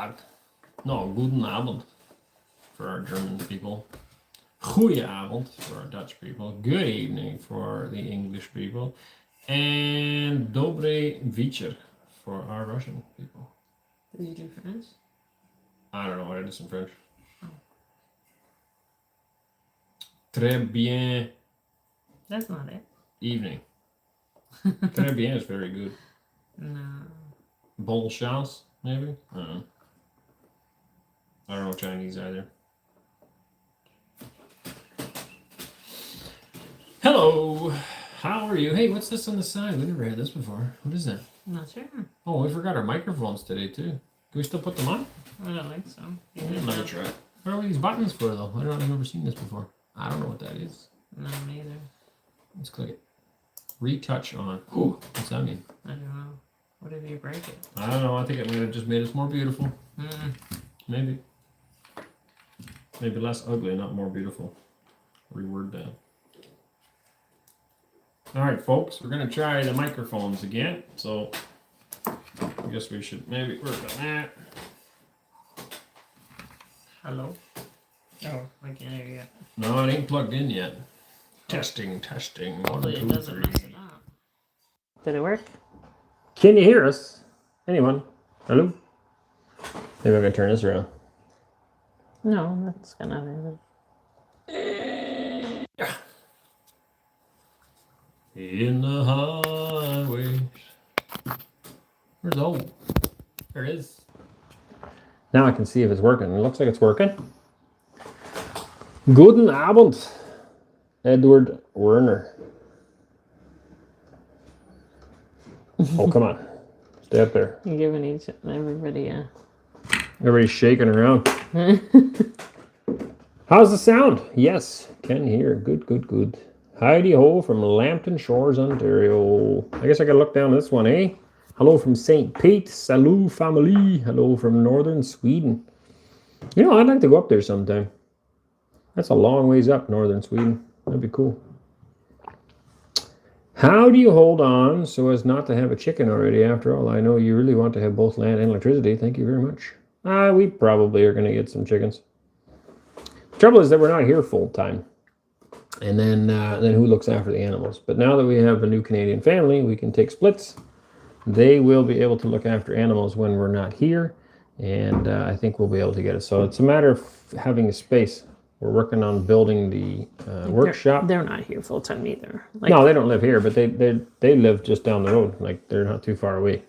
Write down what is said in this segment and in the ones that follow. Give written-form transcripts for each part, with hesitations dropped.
Tag. No, guten Abend for our German people. Goeie Abend for our Dutch people. Good evening for the English people. And Dobre Večer for our Russian people. Did you do French? I don't know, I did some French. Très bien. That's not it. Evening. Très bien is very good. No. Bonne chance, maybe? I don't know Chinese either. Hello! How are you? Hey, what's this on the side? We never had this before. What is that? I'm not sure. Oh, we forgot our microphones today, too. Can we still put them on? I don't think so. Let me try. What are these buttons for, though? I've never seen this before. I don't know what that is. No, neither. Let's click it. Retouch on. Ooh, what's that mean? I don't know. What if you break it? I don't know. I think it might have just made us more beautiful. Maybe. Maybe less ugly, not more beautiful. Reword that. Alright, folks, we're going to try the microphones again. So, I guess we should maybe work on that. Hello? Oh, I can't hear you yet. No, it ain't plugged in yet. Testing. 1, Hopefully 2, it doesn't 3. mess it up. Did it work? Can you hear us? Anyone? Hello? Maybe I'm going to turn this around. No, that's gonna. In the highways. Where's old? There it is. Now I can see if it's working. It looks like it's working. Guten Abend, Edward Werner. Oh, come on. Stay up there. You're giving everybody a. Everybody's shaking around. How's the sound? Yes, can hear. Good. Heidi ho from Lambton Shores, Ontario. I guess I gotta look down this one, eh? Hello from St. Pete. Salut family. Hello from northern Sweden. You know, I'd like to go up there sometime. That's a long ways up, northern Sweden. That'd be cool. How do you hold on so as not to have a chicken already? After all, I know you really want to have both land and electricity. Thank you very much. We probably are going to get some chickens. The trouble is that we're not here full time. And then who looks after the animals? But now that we have a new Canadian family, we can take splits. They will be able to look after animals when we're not here. And I think we'll be able to get it. So it's a matter of having a space. We're working on building the workshop. They're not here full time either. No, they don't live here, but they live just down the road. Like, they're not too far away.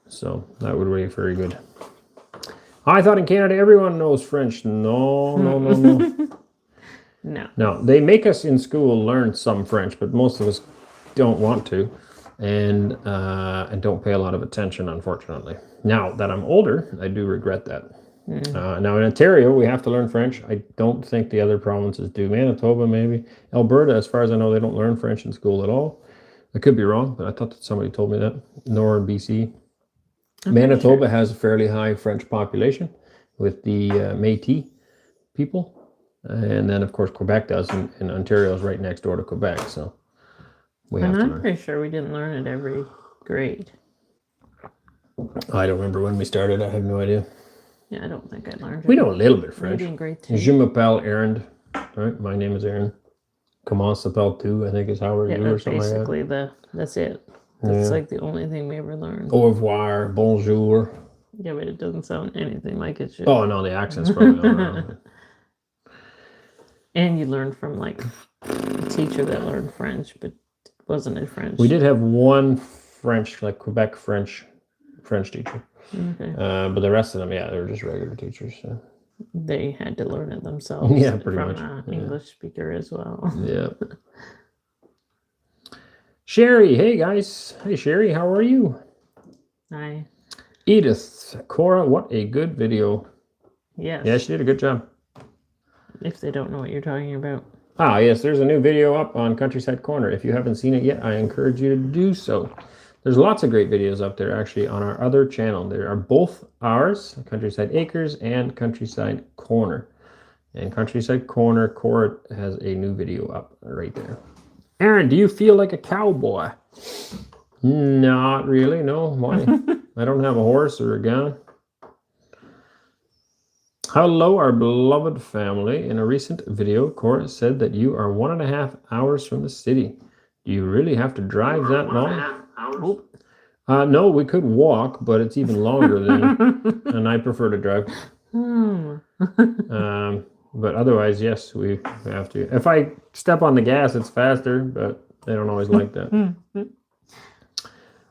So that would be very good. I thought in Canada everyone knows French. No. No, they make us in school learn some French, but most of us don't want to, and don't pay a lot of attention, unfortunately. Now that I'm older, I do regret that. Now in Ontario, we have to learn French. I don't think the other provinces do. Manitoba, maybe. Alberta, as far as I know, they don't learn French in school at all. I could be wrong, but I thought that somebody told me that. Nor in BC. Manitoba has a fairly high French population with the Métis people. And then, of course, Quebec does, and Ontario is right next door to Quebec, so we have to learn. I'm pretty sure we didn't learn it every grade. I don't remember when we started. I have no idea. Yeah, I don't think I learned it. We know a little bit of French. Maybe in grade 2. Je m'appelle Arend. Right, my name is Aaron. Comment s'appelle-tu? I think is how are you or something like that. Basically, that's it. That's like the only thing we ever learned. Au revoir, bonjour. Yeah, but it doesn't sound anything like it should. Oh, no, the accent's probably not. And you learned from like a teacher that learned French, but wasn't in French. We did have one French, like Quebec French teacher. Okay. But the rest of them, they were just regular teachers. So. They had to learn it themselves. Yeah, pretty from much. An English speaker as well. Yeah. Sherry, hey guys. Hey Sherry, how are you? Hi. Edith, Cora, what a good video. Yes. Yeah, she did a good job. If they don't know what you're talking about. Ah, yes, there's a new video up on Countryside Corner. If you haven't seen it yet, I encourage you to do so. There's lots of great videos up there, actually, on our other channel. There are both ours, Countryside Acres and Countryside Corner. And Countryside Corner, Cora has a new video up right there. Aaron, do you feel like a cowboy? Not really, no. Why? I don't have a horse or a gun. Hello, our beloved family. In a recent video, Cora said that you are 1.5 hours from the city. Do you really have to drive that long? Oh. No, we could walk, but it's even longer than, and I prefer to drive. But otherwise, yes, we have to. If I step on the gas, it's faster, but they don't always like that.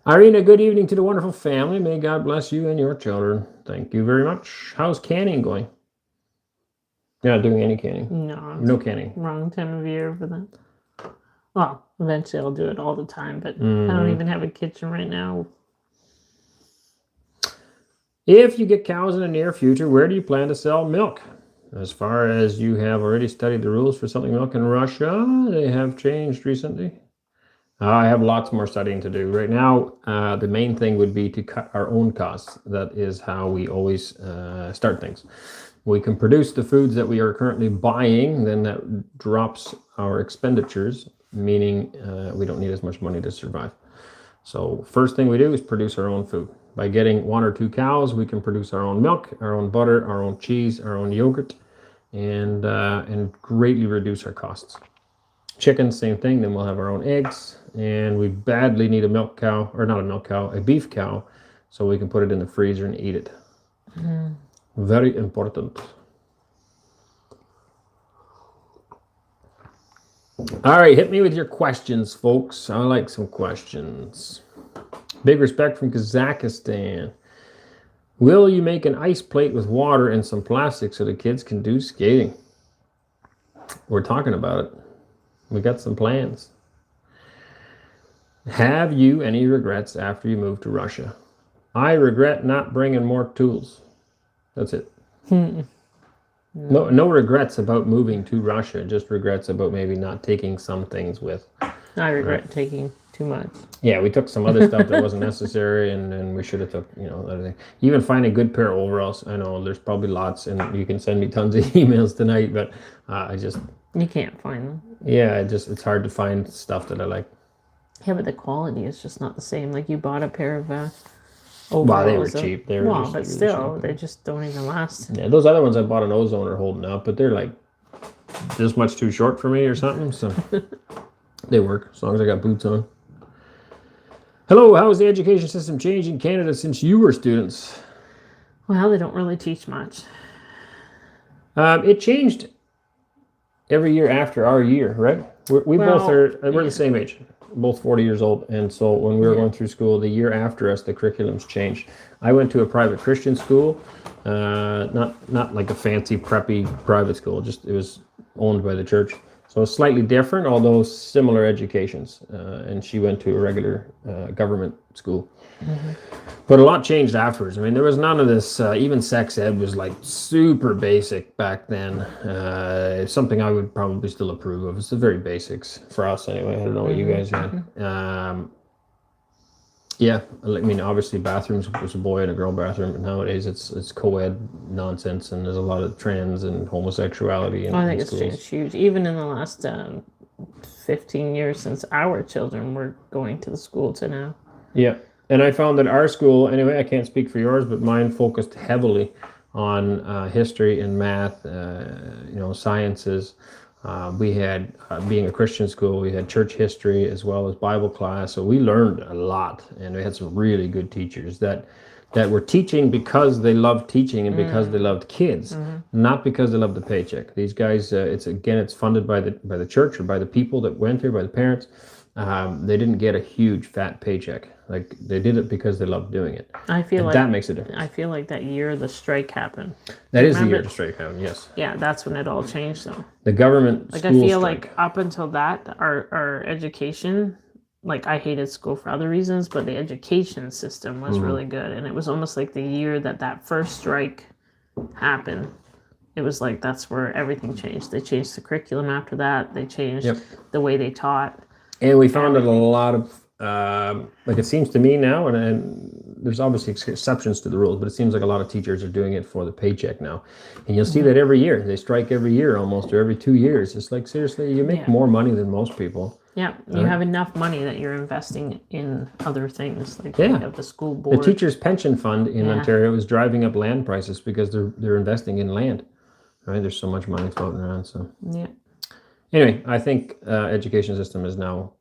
Irene, good evening to the wonderful family. May God bless you and your children. Thank you very much. How's canning going? You're not doing any canning? No canning. Wrong time of year for that. Well, eventually I'll do it all the time, but I don't even have a kitchen right now. If you get cows in the near future, where do you plan to sell milk? As far as you have already studied the rules for selling milk in Russia, they have changed recently. I have lots more studying to do. Right now, the main thing would be to cut our own costs. That is how we always start things. We can produce the foods that we are currently buying, then that drops our expenditures, meaning we don't need as much money to survive. So first thing we do is produce our own food. By getting 1 or 2 cows, we can produce our own milk, our own butter, our own cheese, our own yogurt, and greatly reduce our costs. Chicken, same thing. Then we'll have our own eggs, and we badly need a milk cow, or not a milk cow, a beef cow, so we can put it in the freezer and eat it. Very important. All right, hit me with your questions, folks. I like some questions. Big respect from Kazakhstan. Will you make an ice plate with water and some plastic so the kids can do skating? We're talking about it. We got some plans. Have you any regrets after you moved to Russia? I regret not bringing more tools. That's it. No regrets about moving to Russia, just regrets about maybe not taking some things with. I regret taking too much. Yeah, we took some other stuff that wasn't necessary, and we should have took, other thing. Even find a good pair of overalls. I know there's probably lots, and you can send me tons of emails tonight, but you can't find them. Yeah, it's hard to find stuff that I like. Yeah, but the quality is just not the same. Like you bought a pair of overalls. Well, they were cheap. They were but still, cheap. They just don't even last. Yeah, those other ones I bought on Ozone are holding up, but they're like this much too short for me or something. So they work as long as I got boots on. Hello, how has the education system changed in Canada since you were students? Well, they don't really teach much. It changed every year after our year, right? We're the same age, both 40 years old, and so when we were going through school, the year after us, the curriculums changed. I went to a private Christian school, not like a fancy preppy private school, just it was owned by the church. So it's slightly different, although similar educations. And she went to a regular government school. But a lot changed afterwards. I mean, there was none of this, even sex ed was like super basic back then. It's something I would probably still approve of. It's the very basics for us anyway. I don't know what you guys had. Yeah, I mean, obviously bathrooms was a boy and a girl bathroom, but nowadays it's co-ed nonsense, and there's a lot of trends and homosexuality. I think it's changed huge. Even in the last 15 years since our children were going to the school to now. Yeah. And I found that our school, anyway, I can't speak for yours, but mine focused heavily on history and math, sciences. We had, being a Christian school, we had church history as well as Bible class. So we learned a lot, and we had some really good teachers that were teaching because they loved teaching and because they loved kids, not because they loved the paycheck. These guys, it's funded by the church or by the people that went there, by the parents. They didn't get a huge fat paycheck. Like they did it because they loved doing it. I feel like that makes a difference. I feel like that year the strike happened. That is the year the strike happened. Yes. Yeah, that's when it all changed. Though the government. Like I feel like up until that, our education. Like I hated school for other reasons, but the education system was really good, and it was almost like the year that first strike happened. It was like that's where everything changed. They changed the curriculum after that. They changed the way they taught. And we found that a lot of, like it seems to me now, and there's obviously exceptions to the rules, but it seems like a lot of teachers are doing it for the paycheck now. And you'll see that every year. They strike every year almost, or every 2 years. It's like, seriously, you make more money than most people. Yeah, you have enough money that you're investing in other things, like you have the school board. The teachers' pension fund in Ontario is driving up land prices because they're investing in land. Right? There's so much money floating around. So anyway, I think education system is now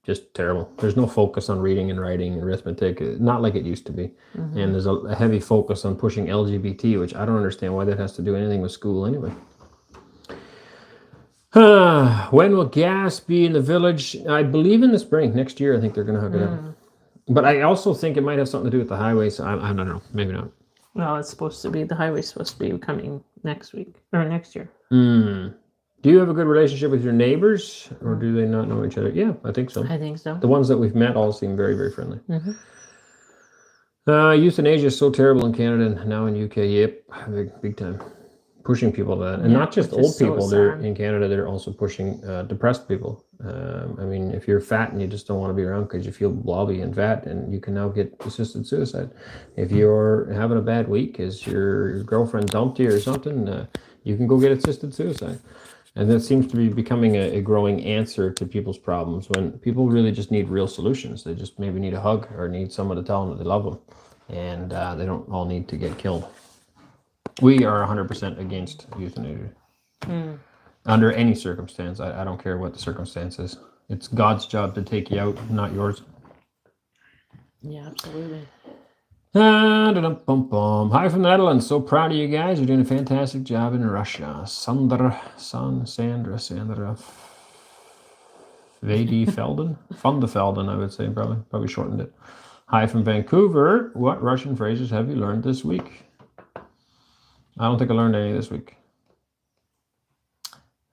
just terrible. There's no focus on reading and writing and arithmetic, not like it used to be. And there's a heavy focus on pushing LGBT, which I don't understand why that has to do anything with school anyway. When will gas be in the village? I believe in the spring. Next year, I think they're going to hook it up. But I also think it might have something to do with the highways. I don't know. Maybe not. Well, it's supposed to be, the highway's supposed to be coming next week, or next year. Do you have a good relationship with your neighbors, or do they not know each other? Yeah, I think so. I think so. The ones that we've met all seem very, very friendly. Euthanasia is so terrible in Canada and now in UK. Yep, big time. Pushing people to that. And not just old people. They're in Canada, they're also pushing depressed people. I mean, if you're fat and you just don't want to be around because you feel blobby and fat, and you can now get assisted suicide. If you're having a bad week because your girlfriend dumped you or something, you can go get assisted suicide. And that seems to be becoming a growing answer to people's problems, when people really just need real solutions. They just maybe need a hug or need someone to tell them that they love them. And they don't all need to get killed. We are 100% against euthanasia. Under any circumstance. I don't care what the circumstance is. It's God's job to take you out, not yours. Yeah, absolutely. Hi from the Netherlands. So proud of you guys. You're doing a fantastic job in Russia. Sandra Vedi Felden? Van de Velden, I would say, probably shortened it. Hi from Vancouver. What Russian phrases have you learned this week? I don't think I learned any this week.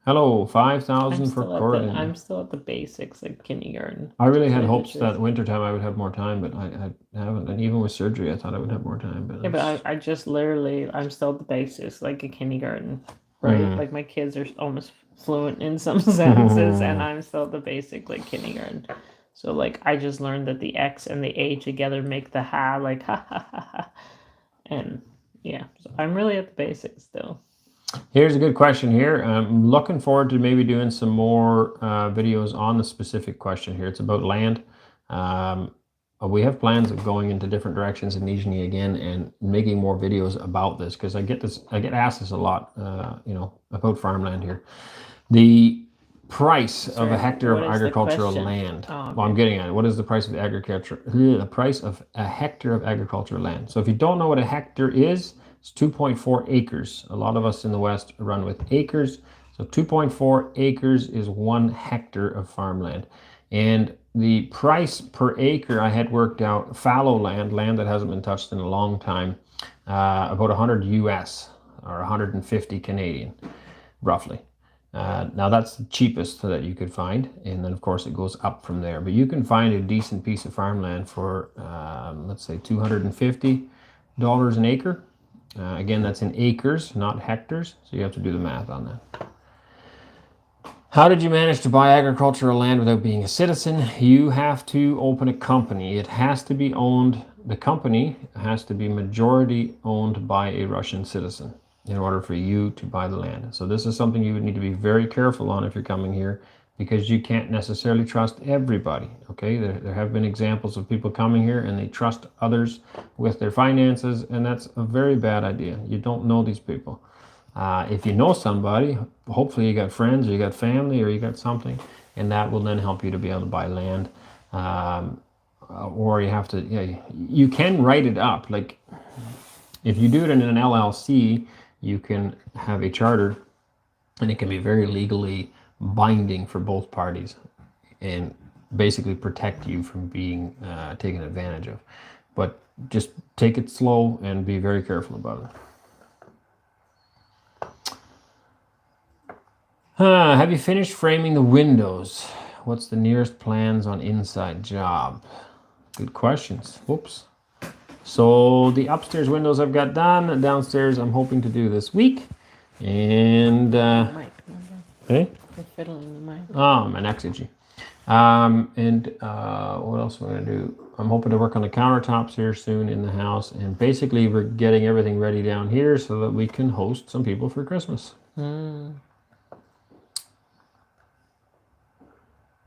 Hello, 5,000 for Corbin. I'm still at the basics, like kindergarten. I really had hopes that wintertime I would have more time, but I haven't. And even with surgery, I thought I would have more time. But I just literally, I'm still at the basics, like a kindergarten, right? Like my kids are almost fluent in some sentences, and I'm still at the basic, like kindergarten. So like I just learned that the X and the A together make the ha, like ha ha ha ha. And yeah, so I'm really at the basics still. Here's a good question here. I'm looking forward to maybe doing some more videos on the specific question here. It's about land. We have plans of going into different directions in Nizhny again and making more videos about this, because I get asked this a lot, about farmland here. The price of a hectare of agricultural land. Oh, okay. Well, I'm getting at it. What is the price of the price of a hectare of agricultural land? So if you don't know what a hectare is, it's 2.4 acres. A lot of us in the West run with acres. So 2.4 acres is 1 hectare of farmland. And the price per acre I had worked out, fallow land that hasn't been touched in a long time, about 100 US or 150 Canadian, roughly. Now that's the cheapest that you could find. And then of course it goes up from there. But you can find a decent piece of farmland for, let's say $250 an acre. Again, that's in acres, not hectares, so you have to do the math on that. How did you manage to buy agricultural land without being a citizen? You have to open a company. It has to be owned, the company has to be majority owned by a Russian citizen in order for you to buy the land. So this is something you would need to be very careful on if you're coming here, because you can't necessarily trust everybody, okay? There have been examples of people coming here and they trust others with their finances, and that's a very bad idea. You don't know these people. If you know somebody, hopefully you got friends, or you got family, or you got something, and that will then help you to be able to buy land. Or you have to, you can write it up. Like if you do it in an LLC, you can have a charter, and it can be very legally binding for both parties and basically protect you from being taken advantage of. But just take it slow and be very careful about it. Have you finished framing the windows? What's the nearest plans on inside job? Good questions. Whoops. So the upstairs windows I've got done. Downstairs I'm hoping to do this week. And hey? You're fiddling the mic. Oh, my neck's itchy. And what else am I going to do? I'm hoping to work on the countertops here soon in the house. And basically, we're getting everything ready down here so that we can host some people for Christmas.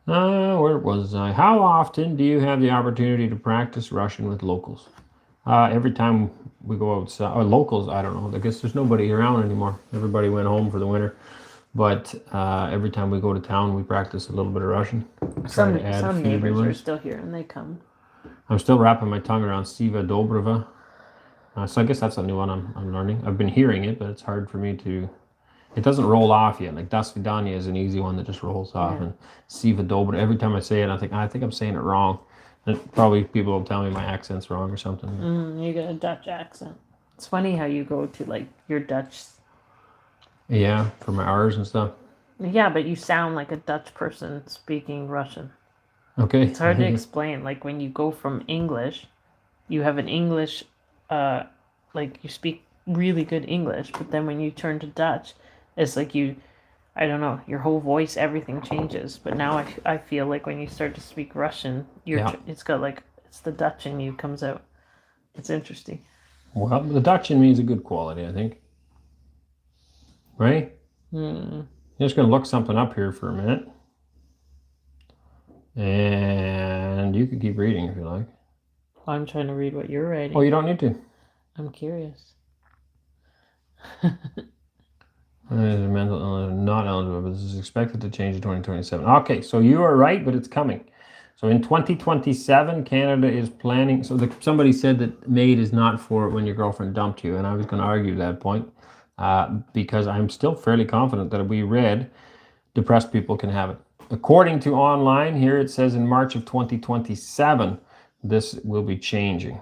Where was I? How often do you have the opportunity to practice Russian with locals? Every time we go outside, or locals, I don't know. I guess there's nobody around anymore. Everybody went home for the winter. But every time we go to town, we practice a little bit of Russian. Some neighbors are still here and they come. I'm still wrapping my tongue around Siva Dobrava. So I guess that's a new one I'm learning. I've been hearing it, but it's hard for me to... It doesn't roll off yet. Like Das Vidanya is an easy one that just rolls off. And Siva Dobra, every time I say it, I think I'm saying it wrong. And probably people will tell me my accent's wrong or something. You got a Dutch accent. It's funny how you go to like your Dutch. Yeah, for my R's and stuff. Yeah, but you sound like a Dutch person speaking Russian. Okay. It's hard to explain. Like when you go from English, you have an English, like you speak really good English, but then when you turn to Dutch, it's like I don't know, your whole voice, everything changes. But now I feel like when you start to speak Russian, it's got like, it's the Dutch in you comes out. It's interesting. Well, the Dutch in me is a good quality, I think. Right? Hmm. I'm just going to look something up here for a minute. And you can keep reading if you like. I'm trying to read what you're writing. Oh, you don't need to. I'm curious. Mental illness not eligible, but this is expected to change in 2027. Okay, so you are right, but it's coming. So in 2027, Canada is planning. So somebody said that MAID is not for when your girlfriend dumped you, and I was going to argue that point because I'm still fairly confident that if we read, depressed people can have it. According to online here, it says in March of 2027, this will be changing.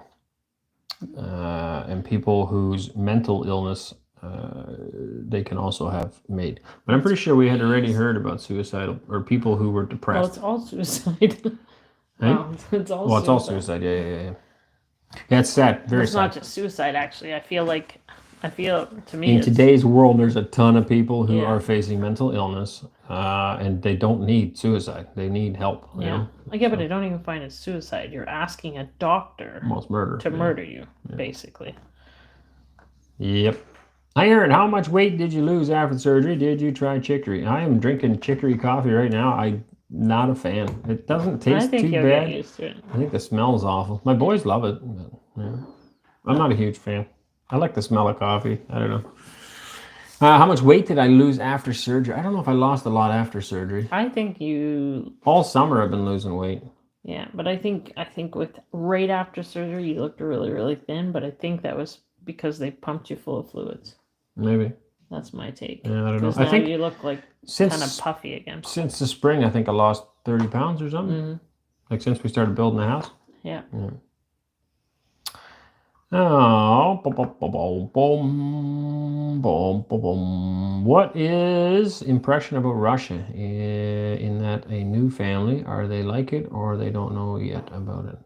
And people whose mental illness they can also have MAID. But I'm pretty sure we had already heard about suicidal or people who were depressed. Well, it's all suicide. Wow, it's all suicide. Yeah. Yeah, it's sad. Very sad. It's not just suicide, actually. I feel to me in today's world, there's a ton of people who are facing mental illness, and they don't need suicide. They need help. You know? But I don't even find it suicide. You're asking a doctor to murder you, basically. Yep. Hi, Aaron. How much weight did you lose after surgery? Did you try chicory? I am drinking chicory coffee right now. I'm not a fan. It doesn't taste too bad. Get used to it. I think the smell is awful. My boys love it. But, I'm not a huge fan. I like the smell of coffee. I don't know. How much weight did I lose after surgery? I don't know if I lost a lot after surgery. I think all summer I've been losing weight. Yeah, but I think with right after surgery you looked really, really thin, but I think that was because they pumped you full of fluids. Maybe. That's my take. Yeah, I don't know. I think you look like kind of puffy again. Since the spring, I think I lost 30 pounds or something. Mm-hmm. Like since we started building the house. Yeah. Oh, what is impression about Russia in that a new family? Are they like it or they don't know yet about it?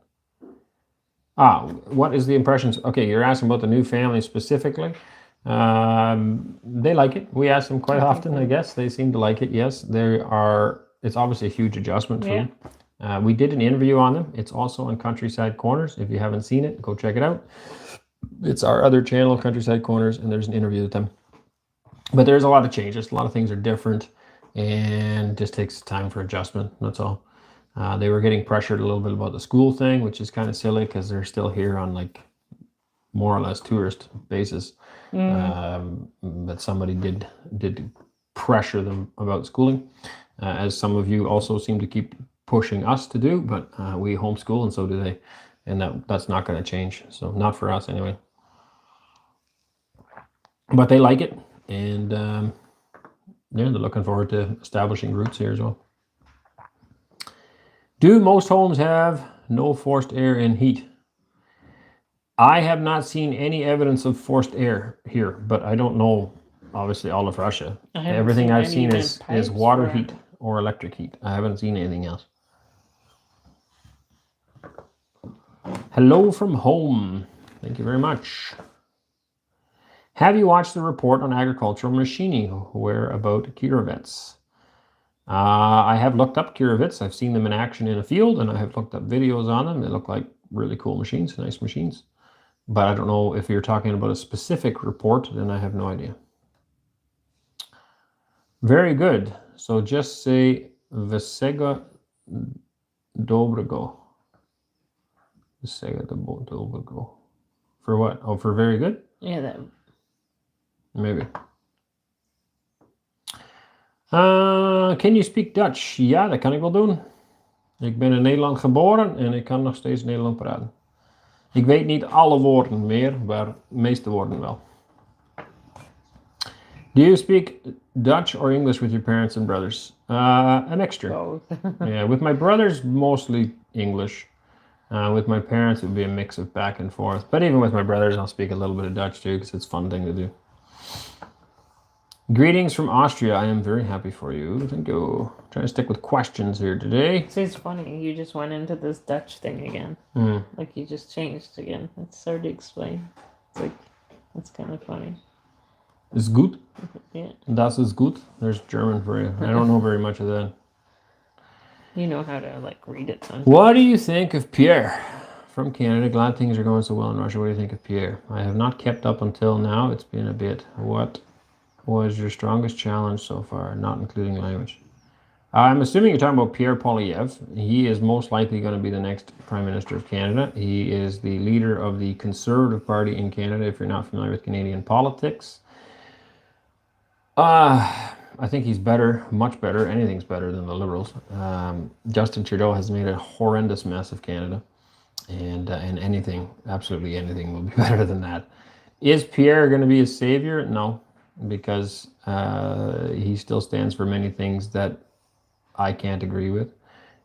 What is the impressions? Okay, you're asking about the new family specifically. They like it. We ask them quite often, I guess. They seem to like it, yes. It's obviously a huge adjustment for them. We did an interview on them. It's also on Countryside Corners. If you haven't seen it, go check it out. It's our other channel, Countryside Corners, and there's an interview with them. But there's a lot of changes. A lot of things are different, and it just takes time for adjustment. That's all. They were getting pressured a little bit about the school thing, which is kind of silly because they're still here on like more or less tourist basis. But somebody did pressure them about schooling, as some of you also seem to keep pushing us to do, but we homeschool and so do they, and that's not going to change. So not for us anyway. But they like it, and they're looking forward to establishing roots here as well. Do most homes have no forced air and heat? I have not seen any evidence of forced air here, but I don't know, obviously, all of Russia. Everything I've seen is water heat or electric heat. I haven't seen anything else. Hello from home. Thank you very much. Have you watched the report on agricultural machining where about Kirovets? I have looked up Kirovets. I've seen them in action in a field, and I have looked up videos on them. They look like really cool machines, nice machines. But I don't know if you're talking about a specific report, then I have no idea. Very good. So just say Vesega Dobrego. Just say it, Dobrego. For what? Oh, for very good? Yeah, that. Maybe. Can you speak Dutch? Ja, dat kan ik wel doen. Ik ben in Nederland geboren en ik kan nog steeds Nederlands praten. Ik weet niet alle woorden meer, maar de meeste woorden wel. Do you speak Dutch or English with your parents and brothers? A mixture. Both. Yeah, with my brothers, mostly English. With my parents, it would be a mix of back and forth. But even with my brothers, I'll speak a little bit of Dutch too, because it's a fun thing to do. Greetings from Austria. I am very happy for you. Thank you. Trying to stick with questions here today. See, it's funny. You just went into this Dutch thing again. Like you just changed again. It's hard to explain. It's like, it's kind of funny. Is good? Yeah. Das ist gut. There's German for you. I don't know very much of that. You know how to like read it. Sometimes. What do you think of Pierre? From Canada, glad things are going so well in Russia. What do you think of Pierre? I have not kept up until now. It's been a bit. What was your strongest challenge so far, not including language? I'm assuming you're talking about Pierre Poilievre. He is most likely going to be the next Prime Minister of Canada. He is the leader of the Conservative Party in Canada, if you're not familiar with Canadian politics. I think he's better, much better. Anything's better than the Liberals. Justin Trudeau has made a horrendous mess of Canada. And anything, absolutely anything will be better than that. Is Pierre going to be a savior? No, because he still stands for many things that I can't agree with,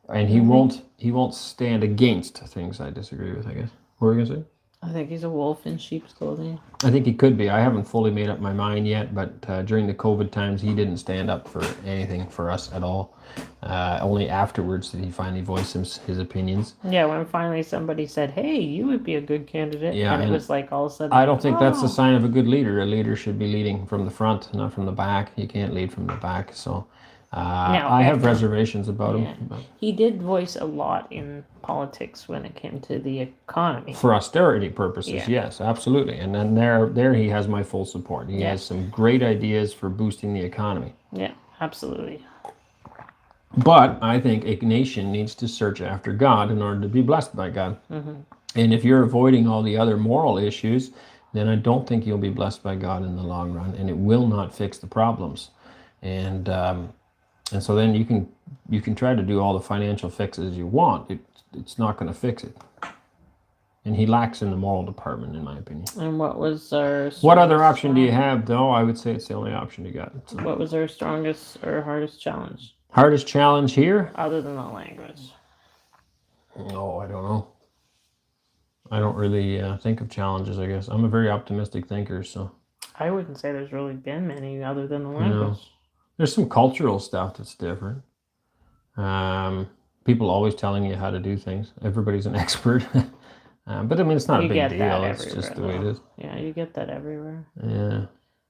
and he won't stand against things I disagree with, I guess. What were you gonna say? I think he's a wolf in sheep's clothing. I think he could be. I haven't fully made up my mind yet, but during the COVID times, he didn't stand up for anything for us at all. Only afterwards did he finally voice his opinions. Yeah, when finally somebody said, hey, you would be a good candidate. Yeah, and it was like all of a sudden. I don't think that's a sign of a good leader. A leader should be leading from the front, not from the back. You can't lead from the back. So I have reservations about him. But he did voice a lot in politics when it came to the economy. For austerity purposes, yes, absolutely. And then there he has my full support. He has some great ideas for boosting the economy. Yeah, absolutely. But I think a nation needs to search after God in order to be blessed by God. And if you're avoiding all the other moral issues, then I don't think you'll be blessed by God in the long run, and it will not fix the problems. And so then you can try to do all the financial fixes you want. It's not going to fix it. And he lacks in the moral department, in my opinion. And what was our... What other option do you have, though? I would say it's the only option you got. So. What was our strongest or hardest challenge? Hardest challenge here? Other than the language. Oh, I don't know. I don't really think of challenges, I guess. I'm a very optimistic thinker, so... I wouldn't say there's really been many other than the language. There's some cultural stuff that's different. People always telling you how to do things. Everybody's an expert. But I mean, it's not a big deal. It's just the way it is. Yeah, you get that everywhere. Yeah.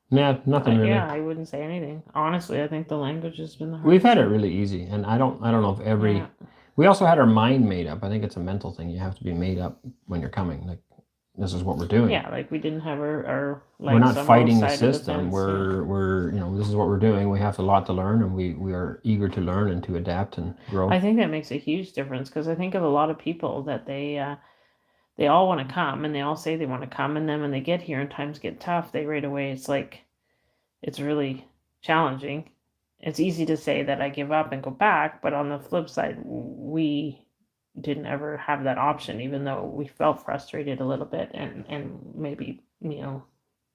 Yeah, nothing really. Yeah, I wouldn't say anything. Honestly, I think the language has been the hardest. We've had it really easy, and I don't know if every... Yeah. We also had our mind made up. I think it's a mental thing. You have to be made up when you're coming. Like, this is what we're doing. Yeah, like we didn't have our we're not fighting the system. We're this is what we're doing. We have a lot to learn, and we are eager to learn and to adapt and grow. I think that makes a huge difference, because I think of a lot of people that they all want to come, and they all say they want to come, and then when they get here and times get tough, they right away, it's like, it's really challenging. It's easy to say that I give up and go back, but on the flip side, we didn't ever have that option, even though we felt frustrated a little bit and maybe,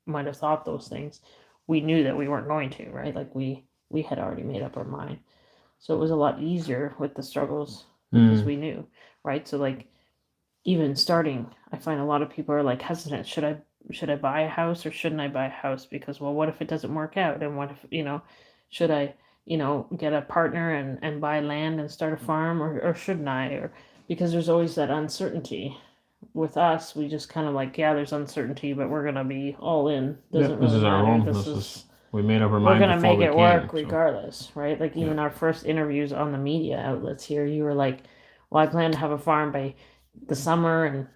might have thought those things. We knew that we weren't going to, right? Like we had already made up our mind. So it was a lot easier with the struggles because we knew, right? So like even starting, I find a lot of people are like hesitant. Should I buy a house or shouldn't I buy a house? Because, well, what if it doesn't work out? And what if, should I, get a partner and buy land and start a farm or shouldn't I? Because there's always that uncertainty. With us, we just kind of like, yeah, there's uncertainty, but we're going to be all in. This is our home. We made up our mind. We're going to make it work regardless, right? Like even our first interviews on the media outlets here, you were like, well, I plan to have a farm by the summer and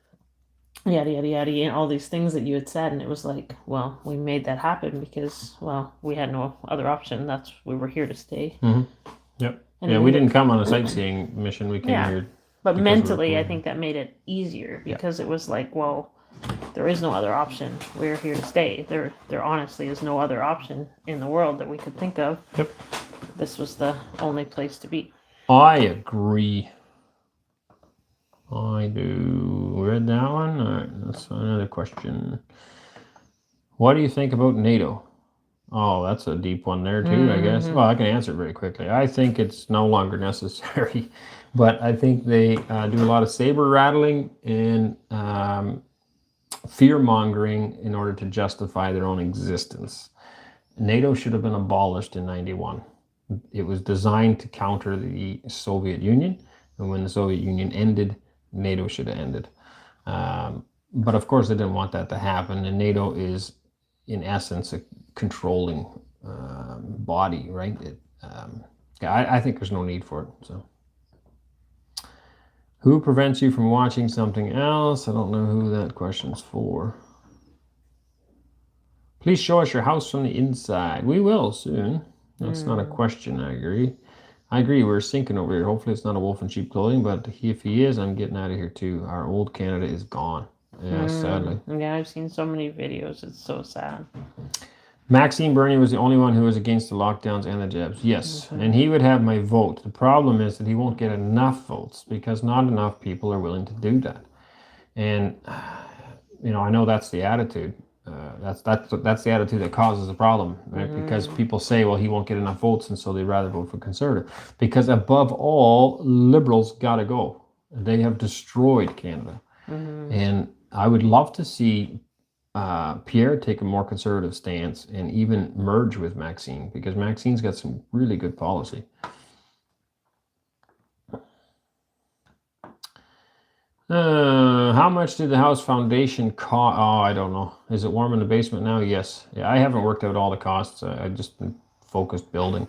yada, yada, yada, and all these things that you had said. And it was like, well, we made that happen because, well, we had no other option. We were here to stay. Mm-hmm. Yep. And Yeah, it we made it- didn't come on a sightseeing mission. We came Yeah. here. But because we were mentally, I cool. think that made it easier because it was like, well, there is no other option. We're here to stay. There honestly is no other option in the world that we could think of. Yep. This was the only place to be. I agree. I do. Read that one? All right, that's another question. What do you think about NATO? Oh, that's a deep one there too, I guess. Well, I can answer it very quickly. I think it's no longer necessary, but I think they do a lot of saber rattling and fear mongering in order to justify their own existence. NATO should have been abolished in 91. It was designed to counter the Soviet Union, and when the Soviet Union ended, NATO should have ended. But of course, they didn't want that to happen, and NATO is, in essence, a controlling body, right? I think there's no need for it. So, who prevents you from watching something else? I don't know who that question's for. Please show us your house from the inside. We will soon. That's not a question. I agree. We're sinking over here. Hopefully, it's not a wolf in sheep clothing. But if he is, I'm getting out of here too. Our old Canada is gone. Yeah, sadly. Yeah, I've seen so many videos. It's so sad. Maxime Bernier was the only one who was against the lockdowns and the jabs. Yes, and he would have my vote. The problem is that he won't get enough votes because not enough people are willing to do that. And I know that's the attitude. That's the attitude that causes the problem, right? Because people say, well, he won't get enough votes, and so they'd rather vote for Conservative. Because above all, Liberals got to go. They have destroyed Canada. And I would love to see Pierre take a more conservative stance and even merge with Maxime, because Maxime's got some really good policy. How much did the house foundation cost? Oh, I don't know. Is it warm in the basement now? Yes. Yeah, I haven't worked out all the costs. I've just been focused building.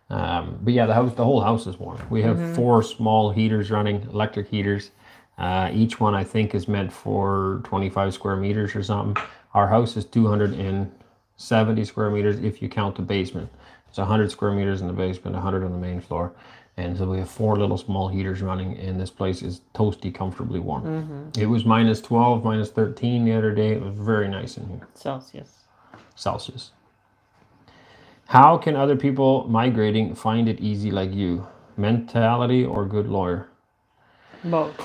But yeah, the whole house is warm. We have 4 small heaters running, electric heaters. Each one I think is meant for 25 square meters or something. Our house is 270 square meters if you count the basement. It's 100 square meters in the basement, 100 on the main floor. And so we have 4 little small heaters running, and this place is toasty, comfortably warm. It was minus 12, minus 13 the other day. It was very nice in here. Celsius. How can other people migrating find it easy like you? Mentality or good lawyer? Both.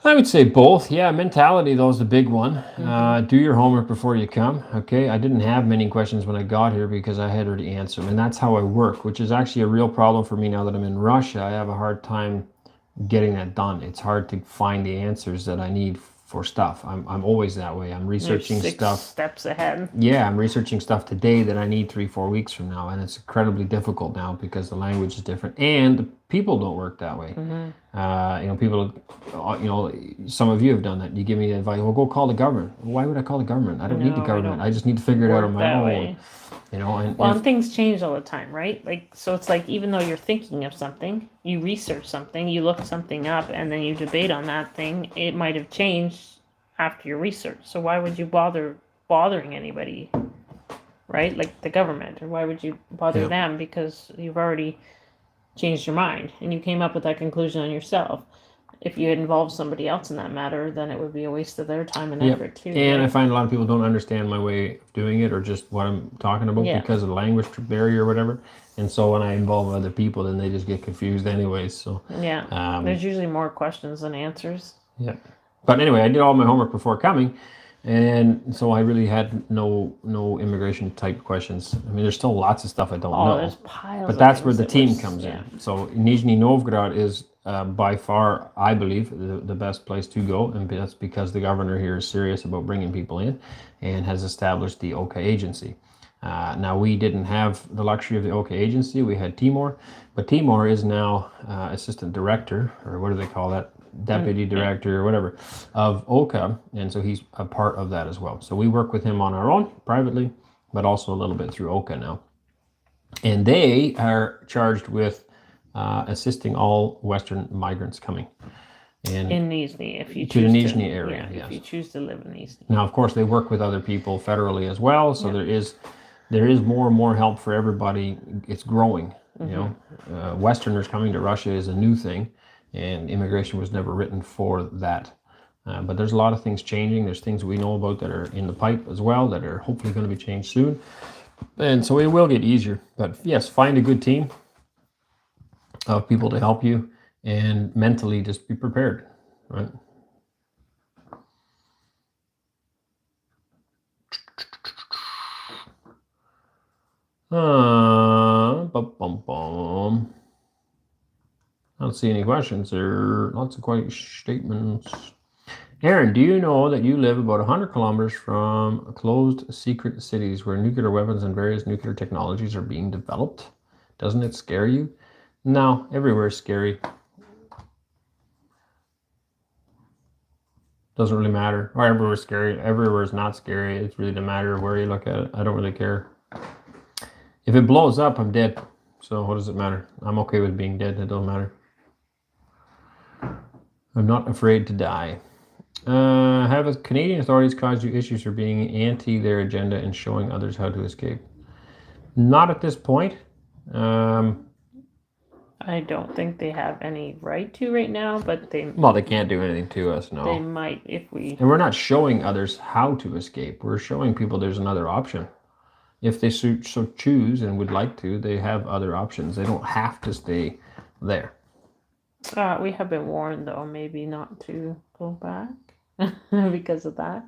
I would say both. Yeah, mentality, though, is the big one. Do your homework before you come. Okay, I didn't have many questions when I got here because I had already answered them. And that's how I work, which is actually a real problem for me now that I'm in Russia. I have a hard time getting that done. It's hard to find the answers that I need for stuff. I'm always that way. I'm researching You're 6 stuff. steps ahead. Yeah, I'm researching stuff today that I need 3-4 weeks from now, and it's incredibly difficult now because the language is different and the people don't work that way. People, some of you have done that. You give me advice. Well, go call the government. Why would I call the government? I don't need the government. I just need to figure it out on my own. And things change all the time, right? So it's like, even though you're thinking of something, you research something, you look something up, and then you debate on that thing. It might have changed after your research. So why would you bothering anybody, right? Like the government, or why would you bother them? Because you've already changed your mind and you came up with that conclusion on yourself. If you had involved somebody else in that matter, then it would be a waste of their time and effort too. And right? I find a lot of people don't understand my way of doing it, or just what I'm talking about because of the language barrier or whatever. And so when I involve other people, then they just get confused anyways. So there's usually more questions than answers. Yeah. But anyway, I did all my homework before coming, and so I really had no immigration type questions. I mean, there's still lots of stuff I don't know. There's piles. But that's where the team comes in. So Nizhny Novgorod is by far, I believe, the best place to go, and that's because the governor here is serious about bringing people in and has established the OCA agency. Now, we didn't have the luxury of the OCA agency. We had Timor, but Timor is now assistant director, or what do they call that? Deputy director or whatever of OCA, and so he's a part of that as well. So we work with him on our own privately, but also a little bit through OCA now. And they are charged with assisting all Western migrants coming in Nizhny, if you to the choose Nizhny area. if you choose to live in Nizhny. Now, of course, they work with other people federally as well, so there is more and more help for everybody. It's growing. You know, Westerners coming to Russia is a new thing, and immigration was never written for that. But there's a lot of things changing. There's things we know about that are in the pipe as well that are hopefully going to be changed soon. And so it will get easier. But yes, find a good team of people to help you, and mentally just be prepared, right? I don't see any questions. There are lots of quite statements. Aaron, do you know that you live about 100 kilometers from closed secret cities where nuclear weapons and various nuclear technologies are being developed? Doesn't it scare you? No, everywhere is scary. Doesn't really matter. Or everywhere is scary. Everywhere is not scary. It's really the matter of where you look at it. I don't really care. If it blows up, I'm dead. So what does it matter? I'm okay with being dead. It don't matter. I'm not afraid to die. Have Canadian authorities caused you issues for being anti their agenda and showing others how to escape? Not at this point. I don't think they have any right to right now, but they can't do anything to us, no. They might if we. And we're not showing others how to escape. We're showing people there's another option. If they so choose and would like to, they have other options. They don't have to stay there. We have been warned, though, maybe not to go back because of that.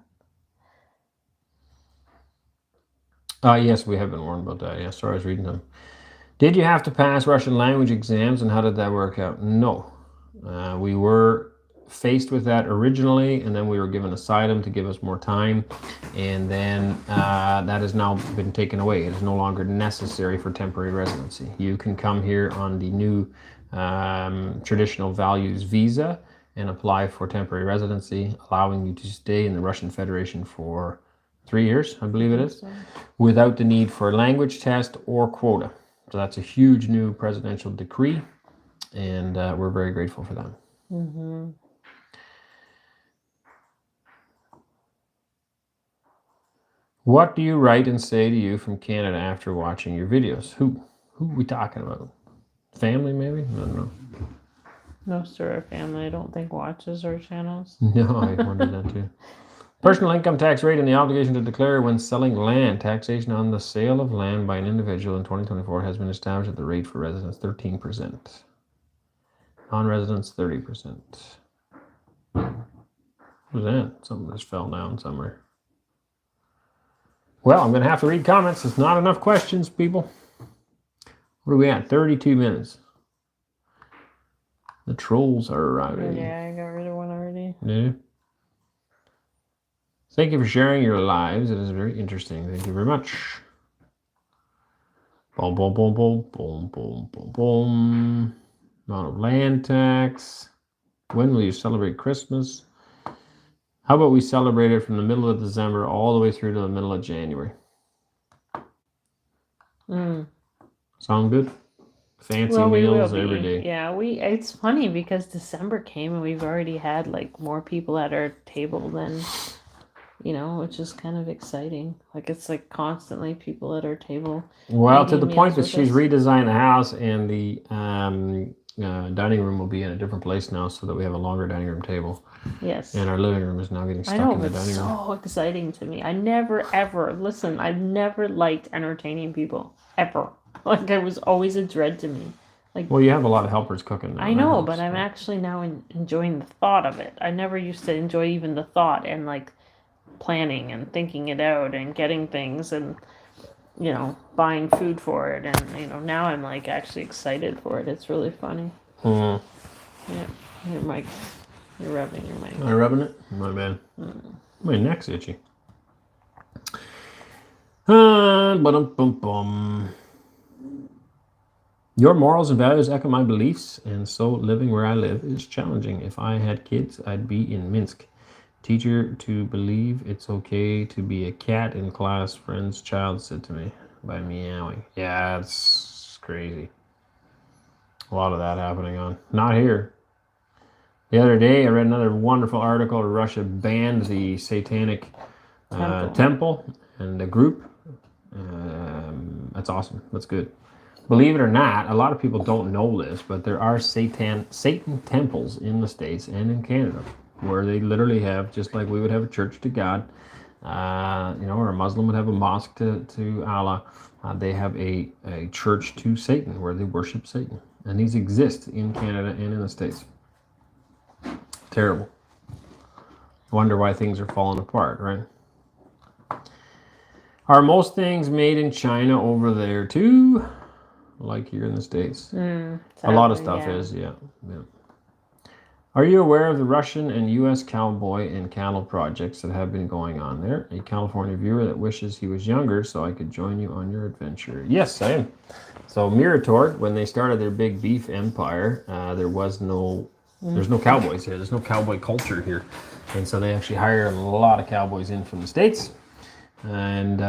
Yes, we have been warned about that. Yeah, sorry, I was reading them. Did you have to pass Russian language exams, and how did that work out? No. We were faced with that originally, and then we were given asylum to give us more time, and then that has now been taken away. It is no longer necessary for temporary residency. You can come here on the new traditional values visa and apply for temporary residency, allowing you to stay in the Russian Federation for 3 years, I believe it is, without the need for a language test or quota. So that's a huge new presidential decree, and we're very grateful for that. Mm-hmm. What do you write and say to you from Canada after watching your videos? Who are we talking about? Family, maybe? I don't know. Most of our family, I don't think, watches our channels. No, I wondered that too. Personal income tax rate and the obligation to declare when selling land. Taxation on the sale of land by an individual in 2024 has been established at the rate for residents 13%. Non-residents 30%. What was that? Something just fell down somewhere. Well, I'm going to have to read comments. There's not enough questions, people. What are we at? 32 minutes. The trolls are arriving. Yeah, I got rid of one already. Yeah. Thank you for sharing your lives. It is very interesting. Thank you very much. Boom, boom, boom, boom, boom, boom, boom, boom. Amount of land tax. When will you celebrate Christmas? How about we celebrate it from the middle of December all the way through to the middle of January? Sound good? Fancy meals every day. Yeah, it's funny because December came and we've already had like more people at our table than, which is kind of exciting. Like it's like constantly people at our table. Well, to the point that she's redesigned the house, and the dining room will be in a different place now, so that we have a longer dining room table. Yes. And our living room is now getting stuck in the dining room. So exciting to me. I've never liked entertaining people ever. Like it was always a dread to me. Like, well, you have a lot of helpers cooking now. I know, but I'm actually now enjoying the thought of it. I never used to enjoy even the thought and like planning and thinking it out and getting things and buying food for it, and now I'm like actually excited for it. It's really funny. Yeah, your mic. You're rubbing your mic. Am I rubbing it? My bad. My neck's itchy. Your morals and values echo my beliefs, and so living where I live is challenging. If I had kids, I'd be in Minsk. Teacher to believe it's okay to be a cat in class, friend's child said to me by meowing. Yeah, it's crazy. A lot of that happening on. Not here. The other day, I read another wonderful article. Russia banned the satanic temple and the group. That's awesome. That's good. Believe it or not, a lot of people don't know this, but there are Satan temples in the States and in Canada where they literally have, just like we would have a church to God, or a Muslim would have a mosque to Allah. They have a church to Satan where they worship Satan. And these exist in Canada and in the States. Terrible. Wonder why things are falling apart, right? Are most things made in China over there too? Like here in the States? Sadly, a lot of stuff is, yeah. Are you aware of the Russian and U.S. cowboy and cattle projects that have been going on there? A California viewer that wishes he was younger so I could join you on your adventure. Yes, I am. So Mirator, when they started their big beef empire, there's no cowboys here. There's no cowboy culture here. And so they actually hired a lot of cowboys in from the States. And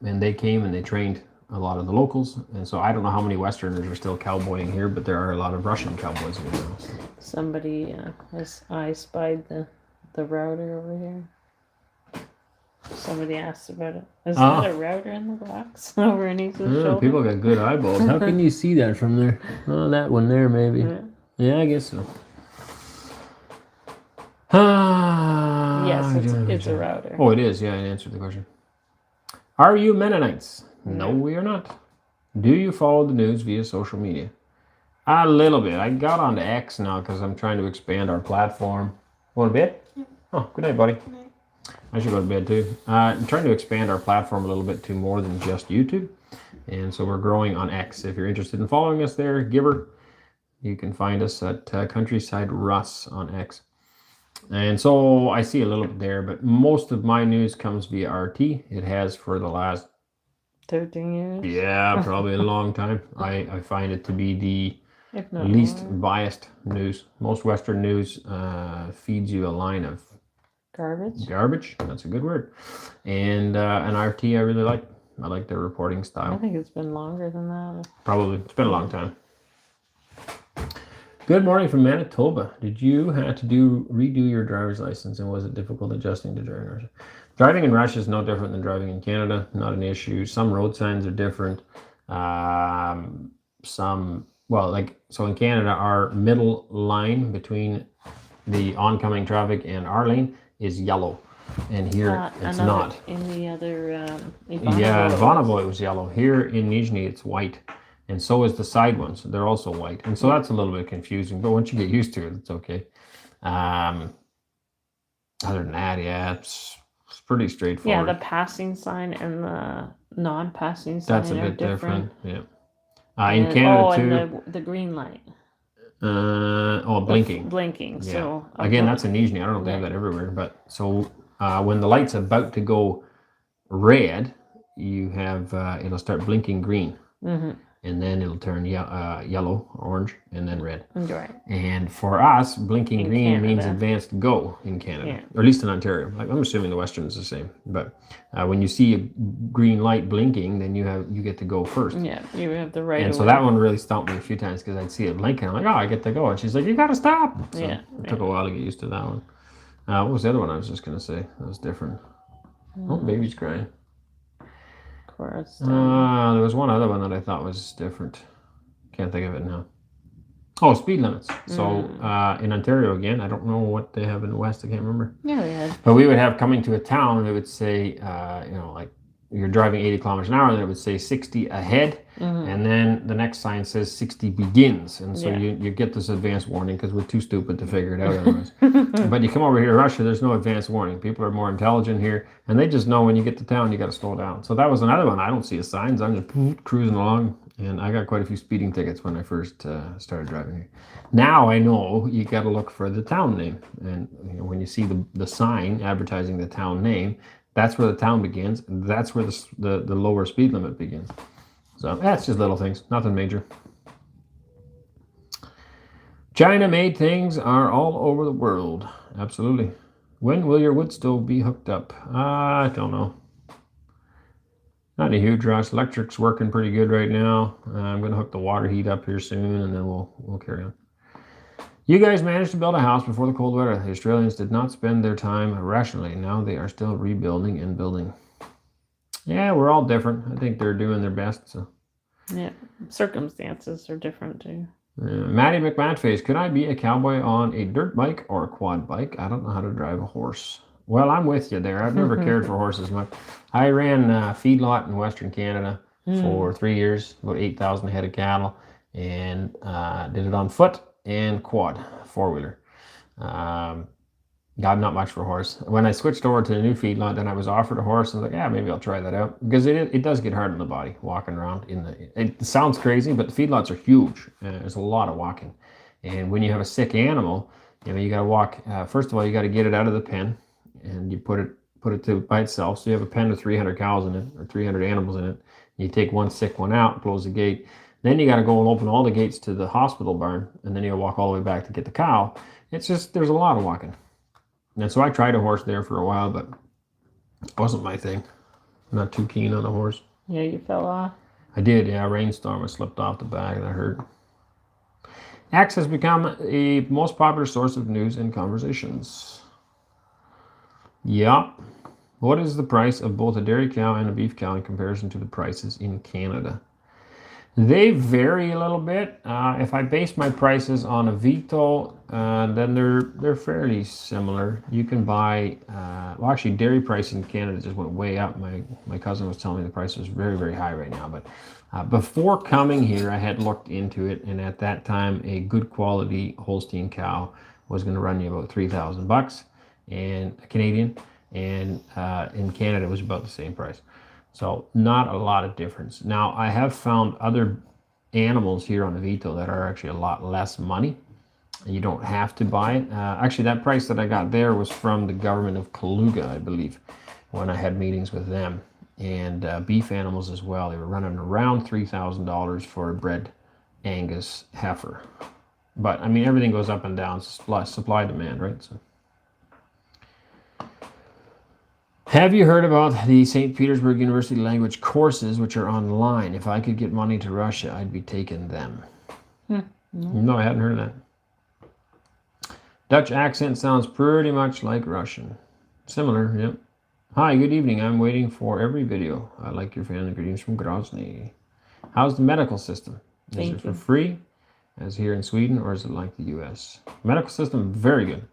they came and they trained a lot of the locals. And so I don't know how many Westerners are still cowboying here, but there are a lot of Russian cowboys here now. Somebody I spied the router over here. Somebody asked about it. Is that a router in the box over Anneesa's shoulder? People got good eyeballs. How can you see that from there? Oh, that one there, maybe. Yeah, I guess so. Yes, it's a router. Oh, it is. Yeah, I answered the question. Are you Mennonites? No, we are not. Do you follow the news via social media? A little bit. I got onto X now because I'm trying to expand our platform. Want a bit? Yeah. Oh, good night, buddy. Good night. I should go to bed too. I'm trying to expand our platform a little bit to more than just YouTube. And so we're growing on X. If you're interested in following us there, Giver, you can find us at Countryside Russ on X. And so I see a little bit there, but most of my news comes via RT. It has for the last 13 years. Yeah, probably a long time. I find it to be the least biased news. Most Western news feeds you a line of garbage. That's a good word. And an RT I really like. I like their reporting style. I think it's been longer than that. Probably. It's been a long time. Good morning from Manitoba. Did you have to redo your driver's license, and was it difficult adjusting to driving in Russia? Driving in Russia is no different than driving in Canada. Not an issue. Some road signs are different. So in Canada, our middle line between the oncoming traffic and our lane is yellow, and here it's not. In the other, Ivanovo was yellow. Here in Nizhny, it's white. And so is the side ones. They're also white. And so that's a little bit confusing. But once you get used to it, it's okay. Other than that, it's pretty straightforward. Yeah, the passing sign and the non-passing sign that's a bit different. Yeah. In Canada, too. And the green light. Blinking. Blinking. Yeah. So again, that's in Nizhny. I don't know if they have that everywhere. But so when the light's about to go red, you have it'll start blinking green. Mm-hmm. And then it'll turn yellow, orange, and then red. Right. And for us, blinking green Canada means advanced go in Canada, or at least in Ontario. I'm assuming the Western is the same. But when you see a green light blinking, then you get to go first. Yeah, you have the right. And so that one really stumped me a few times because I'd see it blinking. I'm like, oh, I get to go. And she's like, you got to stop. So it took a while to get used to that one. What was the other one I was just going to say? That was different. Oh, baby's crying. There was one other one that I thought was different. Can't think of it now. Oh, speed limits. So in Ontario again, I don't know what they have in the West. I can't remember. Yeah, they had. But we would have coming to a town. It would say, like you're driving 80 kilometers an hour, and then it would say 60 ahead, and then the next sign says 60 begins, and so you get this advance warning because we're too stupid to figure it out otherwise. But you come over here to Russia, there's no advance warning. People are more intelligent here, and they just know when you get to town, you got to slow down. So that was another one. I don't see a signs. I'm just cruising along, and I got quite a few speeding tickets when I first started driving here. Now I know you got to look for the town name, and when you see the sign advertising the town name, that's where the town begins, and that's where the lower speed limit begins. So that's just little things, nothing major. China-made things are all over the world. Absolutely. When will your wood stove be hooked up? I don't know. Not a huge rush. Electric's working pretty good right now. I'm going to hook the water heat up here soon, and then we'll carry on. You guys managed to build a house before the cold weather. The Australians did not spend their time rationally. Now they are still rebuilding and building. Yeah, we're all different. I think they're doing their best. So Yeah, circumstances are different too. Maddie McMatface, could I be a cowboy on a dirt bike or a quad bike? I don't know how to drive a horse. Well, I'm with you there. I've never cared for horses much. I ran a feedlot in Western Canada for 3 years, about 8,000 head of cattle, and did it on foot and quad, four-wheeler. I'm not much for a horse. When I switched over to the new feedlot, then I was offered a horse. I was like, yeah, maybe I'll try that out. Because it does get hard on the body, walking around. It sounds crazy, but the feedlots are huge. There's a lot of walking. And when you have a sick animal, you got to walk. First of all, you got to get it out of the pen, and you put it to by itself. So you have a pen with 300 cows in it, or 300 animals in it. You take one sick one out, close the gate. Then you got to go and open all the gates to the hospital barn, and then you walk all the way back to get the cow. It's just, there's a lot of walking. And so I tried a horse there for a while, but it wasn't my thing. I'm not too keen on a horse. Yeah, you fell off. I did, yeah. A rainstorm. I slipped off the back and that hurt. X has become a most popular source of news and conversations. Yep. What is the price of both a dairy cow and a beef cow in comparison to the prices in Canada? They vary a little bit. If I base my prices on a Vito, then they're fairly similar. You can buy, well, actually, dairy price in Canada just went way up. My cousin was telling me the price was very, very high right now. But before coming here, I had looked into it, and at that time, a good quality Holstein cow was going to run you about $3,000 and Canadian, and in Canada it was about the same price. So not a lot of difference. Now, I have found other animals here on Avito that are actually a lot less money. You don't have to buy it. Actually, that price that I got there was from the government of Kaluga, I believe, when I had meetings with them. And beef animals as well. They were running around $3,000 for a bred Angus heifer. But, I mean, everything goes up and down. Supply demand, right? So. Have you heard about the St. Petersburg University language courses, which are online? If I could get money to Russia, I'd be taking them. No, I hadn't heard of that. Dutch accent sounds pretty much like Russian. Similar, yep. Hi, good evening. I'm waiting for every video. I like your family. Greetings from Grozny. How's the medical system? Is it for free, as here in Sweden, or is it like the U.S.? Medical system, very good.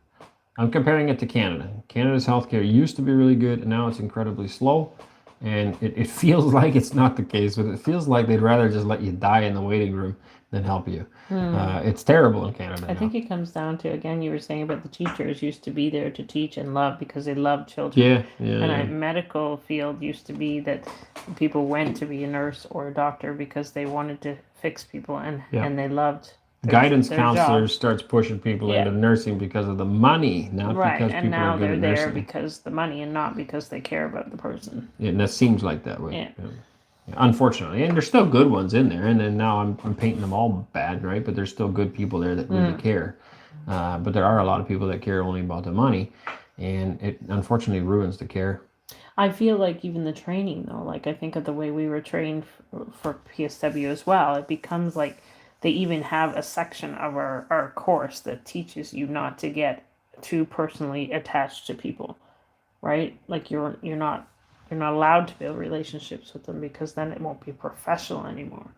I'm comparing it to Canada. Canada's healthcare used to be really good, and now it's incredibly slow. And it feels like it's not the case, but it feels like they'd rather just let you die in the waiting room than help you. It's terrible in Canada I think it comes down to, again, you were saying about the teachers used to be there to teach and love because they loved children. A medical field used to be that people went to be a nurse or a doctor because they wanted to fix people and they loved guidance counselors starts pushing people into nursing because of the money, not because people are good at nursing. They're there because the money and not because they care about the person. Yeah, and that seems like that way. Unfortunately, and there's still good ones in there. And then now I'm painting them all bad, right? But there's still good people there that really care. But there are a lot of people that care only about the money, and it unfortunately ruins the care. I feel like even the training, though, like I think of the way we were trained for PSW as well. It becomes like they even have a section of our course that teaches you not to get too personally attached to people, right? Like you're not allowed to build relationships with them because then it won't be professional anymore,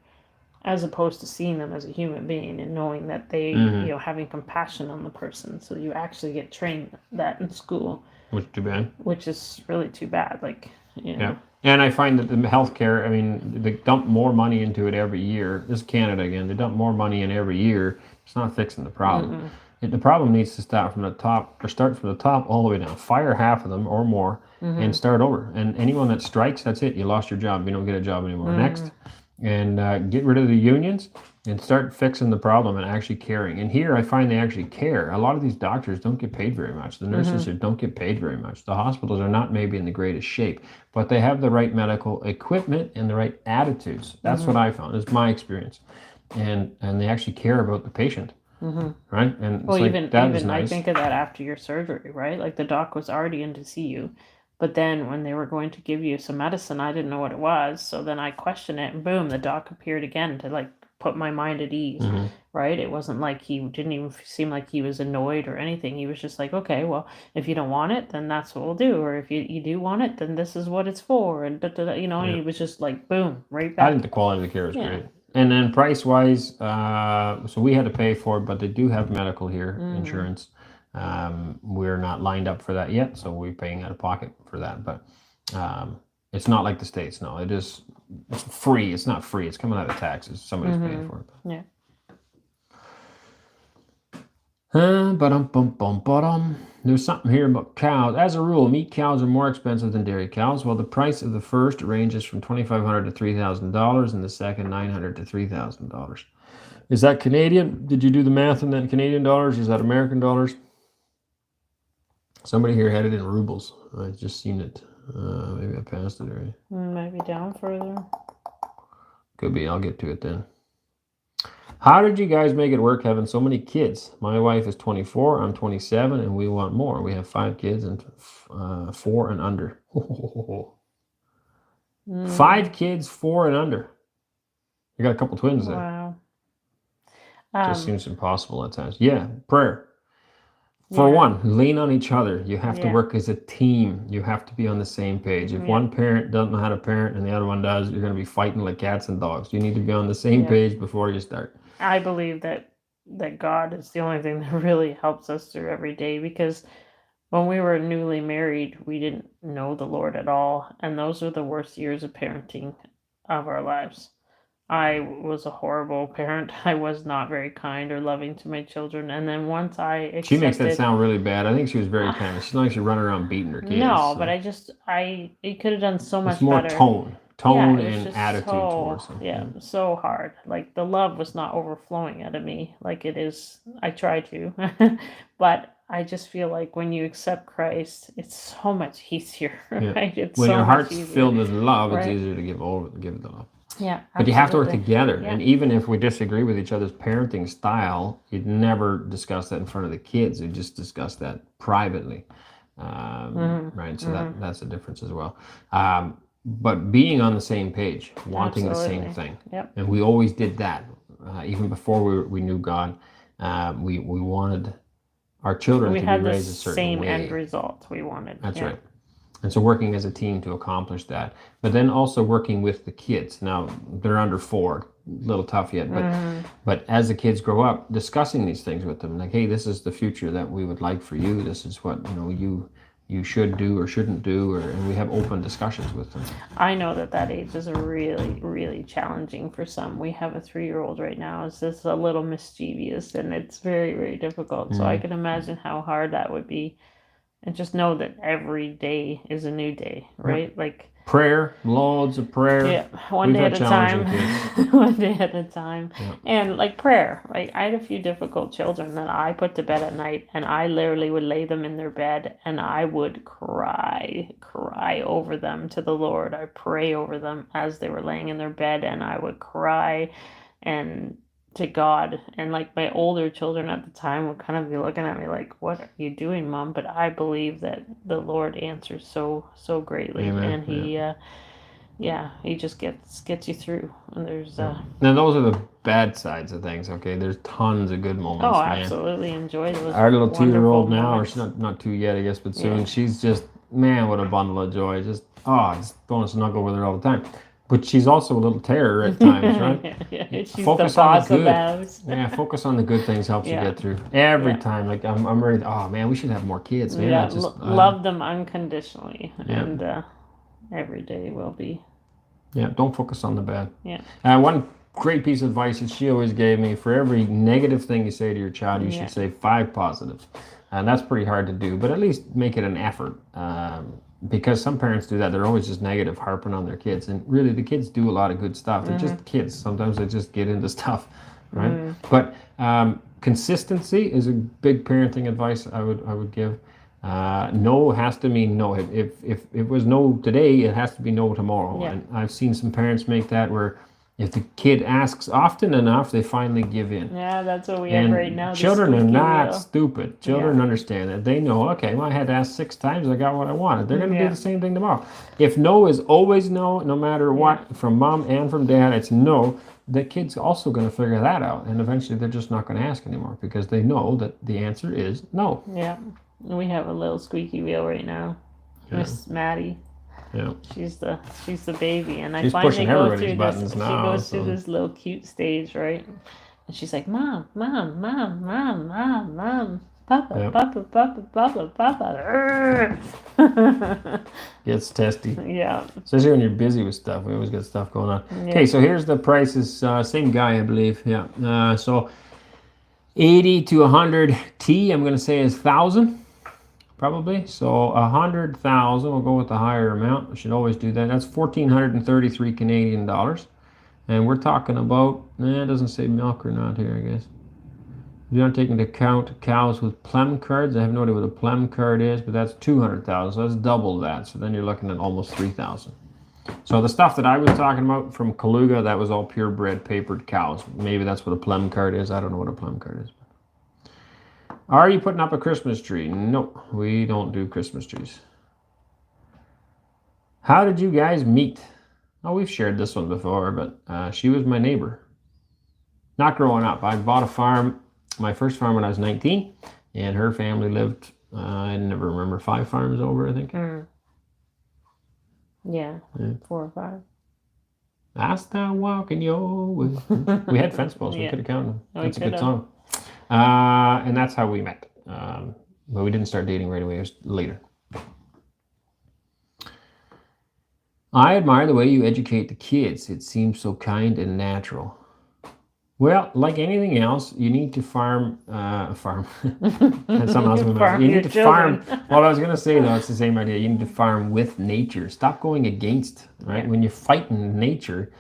as opposed to seeing them as a human being and knowing that they, having compassion on the person. So you actually get trained that in school. Which is too bad. Which is really too bad. Like, Yeah. And I find that the healthcare, I mean, they dump more money into it every year. This is Canada again. They dump more money in every year. It's not fixing the problem. The problem needs to start from the top all the way down. Fire half of them or more and start over. And anyone that strikes, that's it. You lost your job. You don't get a job anymore. Next. And get rid of the unions and start fixing the problem and actually caring. And here I find they actually care. A lot of these doctors don't get paid very much. The nurses here don't get paid very much. The hospitals are not maybe in the greatest shape, but they have the right medical equipment and the right attitudes. That's what I found. It's my experience. And they actually care about the patient. Right? And well, like, even nice. I think of that after your surgery, right? Like the doc was already in to see you. But then when they were going to give you some medicine, I didn't know what it was. So then I questioned it and boom, the doc appeared again to like put my mind at ease. right? It wasn't like he didn't even seem like he was annoyed or anything. He was just like, okay, well, if you don't want it, then that's what we'll do. Or if you do want it, then this is what it's for. And, and he was just like, boom, right I back. think the quality of the care is Yeah. great. And then price wise, so we had to pay for it, but they do have medical here insurance. We're not lined up for that yet, so we're paying out of pocket for that. But it's not like the States. No, it's free. It's not free. It's coming out of taxes. Somebody's paying for it. Yeah. There's something here about cows. As a rule, meat cows are more expensive than dairy cows. While the price of the first ranges from $2,500 to $3,000, and the second $900 to $3,000. Is that Canadian? Did you do the math on that in Canadian dollars? Is that American dollars? Somebody here had it in rubles. I just seen it. Maybe I passed it already. Maybe down further. Could be. I'll get to it then. How did you guys make it work having so many kids? My wife is 24, I'm 27, and we want more. We have 5 kids and 4 and under. 5 kids, 4 and under. You got a couple twins there. Wow. Just seems impossible at times. Yeah, prayer. For one, lean on each other. You have to work as a team. You have to be on the same page. If one parent doesn't know how to parent and the other one does, you're going to be fighting like cats and dogs. You need to be on the same page before you start. I believe that God is the only thing that really helps us through every day, because when we were newly married, we didn't know the Lord at all. And those were the worst years of parenting of our lives. I was a horrible parent. I was not very kind or loving to my children. And then once I accepted... She makes that sound really bad. I think she was very kind. She's not like she run around beating her kids. No, so. But it could have done so much more better. Tone and attitude towards them. Yeah, so hard. Like, the love was not overflowing out of me like it is. I try to. But I just feel like when you accept Christ, it's so much easier, right? It's when so your heart's easier. Filled with love, it's easier to give the love. Yeah, but you have to work together. And even if we disagree with each other's parenting style, you'd never discuss that in front of the kids. You just discuss that privately, right? So that's the difference as well. But being on the same page, wanting the same thing. Yep. And we always did that. Even before we knew God, we wanted our children to be raised a certain way. We had the same end result we wanted. That's right. And so working as a team to accomplish that. But then also working with the kids. Now, they're under 4, a little tough yet. But as the kids grow up, discussing these things with them. Like, hey, this is the future that we would like for you. This is what, you should do or shouldn't do. And we have open discussions with them. I know that age is really, really challenging for some. We have a 3-year-old right now. It's just a little mischievous, and it's very, very difficult. So I can imagine how hard that would be. And just know that every day is a new day, right? Yep. Like prayer, loads of prayer. Yeah, one day at a time. One day at a time. Yep. And like prayer, like I had a few difficult children that I put to bed at night, and I literally would lay them in their bed and I would cry over them to the Lord. I pray over them as they were laying in their bed, and I would cry and to God. And like my older children at the time would kind of be looking at me like, what are you doing, Mom? But I believe that the Lord answers so greatly. Amen. And he just gets you through. And there's now those are the bad sides of things. Okay, there's tons of good moments. Oh, absolutely, enjoy those. Our little 2-year-old now, or she's not 2 yet, I guess, but soon. She's just, man, what a bundle of joy. Just going to snuggle with her all the time. But she's also a little terror at times, right? She's focus the on the good. Yeah, focus on the good things helps you get through every time. Like I'm ready. Oh man, we should have more kids. Man. Yeah, love them unconditionally, and every day will be. Yeah, don't focus on the bad. Yeah. One great piece of advice that she always gave me: for every negative thing you say to your child, you should say 5 positives, and that's pretty hard to do. But at least make it an effort. Because some parents do that. They're always just negative, harping on their kids. And really, the kids do a lot of good stuff. They're just kids. Sometimes they just get into stuff, right? But consistency is a big parenting advice I would give. No has to mean no. If it was no today, it has to be no tomorrow. Yeah. And I've seen some parents make that where, If the kid asks often enough, they finally give in. Yeah, that's what we have And right now. the children are squeaky not wheel. stupid. Children understand that. They know, okay, well, I had to ask 6 times. I got what I wanted. They're going to do the same thing tomorrow. If no is always no, no matter what, from mom and from dad, it's no. The kid's also going to figure that out. And eventually they're just not going to ask anymore because they know that the answer is no. Yeah. We have a little squeaky wheel right now. Miss Maddie. Yeah. She's the baby, and I She's finally pushing go everybody's through buttons this. now, She goes so- through this little cute stage, right? And she's like, "Mom, mom, mom, mom, mom, mom, papa, Yep. papa, papa, papa, papa." Gets testy. Yeah. Especially when you're busy with stuff. We always got stuff going on. Yeah. Okay, so here's the prices. Same guy, I believe. Yeah. So 80 to 100 T, I'm going to say is 1,000. Probably. So 100,000, we'll go with the higher amount. I should always do that. That's 1,433 Canadian dollars. And we're talking about, it doesn't say milk or not here, I guess. You're not taking into account cows with plem cards. I have no idea what a plem card is, but that's 200,000. So that's double that. So then you're looking at almost 3,000. So the stuff that I was talking about from Kaluga, that was all purebred papered cows. Maybe that's what a plem card is. I don't know what a plem card is. Are you putting up a Christmas tree? No, we don't do Christmas trees. How did you guys meet? Oh, we've shared this one before, but she was my neighbor. Not growing up. I bought a farm, my first farm when I was 19, and her family lived, I never remember, 5 farms over, I think. Yeah, 4 or 5. I start walking your way. We had fence posts. We could have counted them. That's a good song. And that's how we met. But we didn't start dating right away. It was later. I admire the way you educate the kids. It seems so kind and natural. Well, like anything else, you need to farm. And something else in my mind. You need to farm. Well, I was going to say, though, it's the same idea. You need to farm with nature. Stop going against, right? When you fight in nature,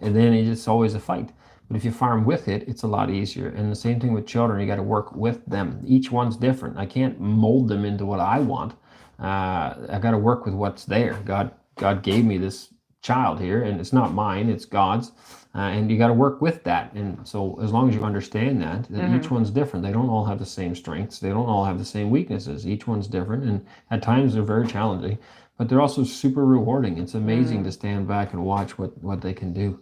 and then it's always a fight. But if you farm with it, it's a lot easier. And the same thing with children. You got to work with them. Each one's different. I can't mold them into what I want. I got to work with what's there. God gave me this child here, and it's not mine, it's God's. And you got to work with that. And so as long as you understand that each one's different. They don't all have the same strengths. They don't all have the same weaknesses. Each one's different. And at times they're very challenging, but they're also super rewarding. It's amazing to stand back and watch what they can do.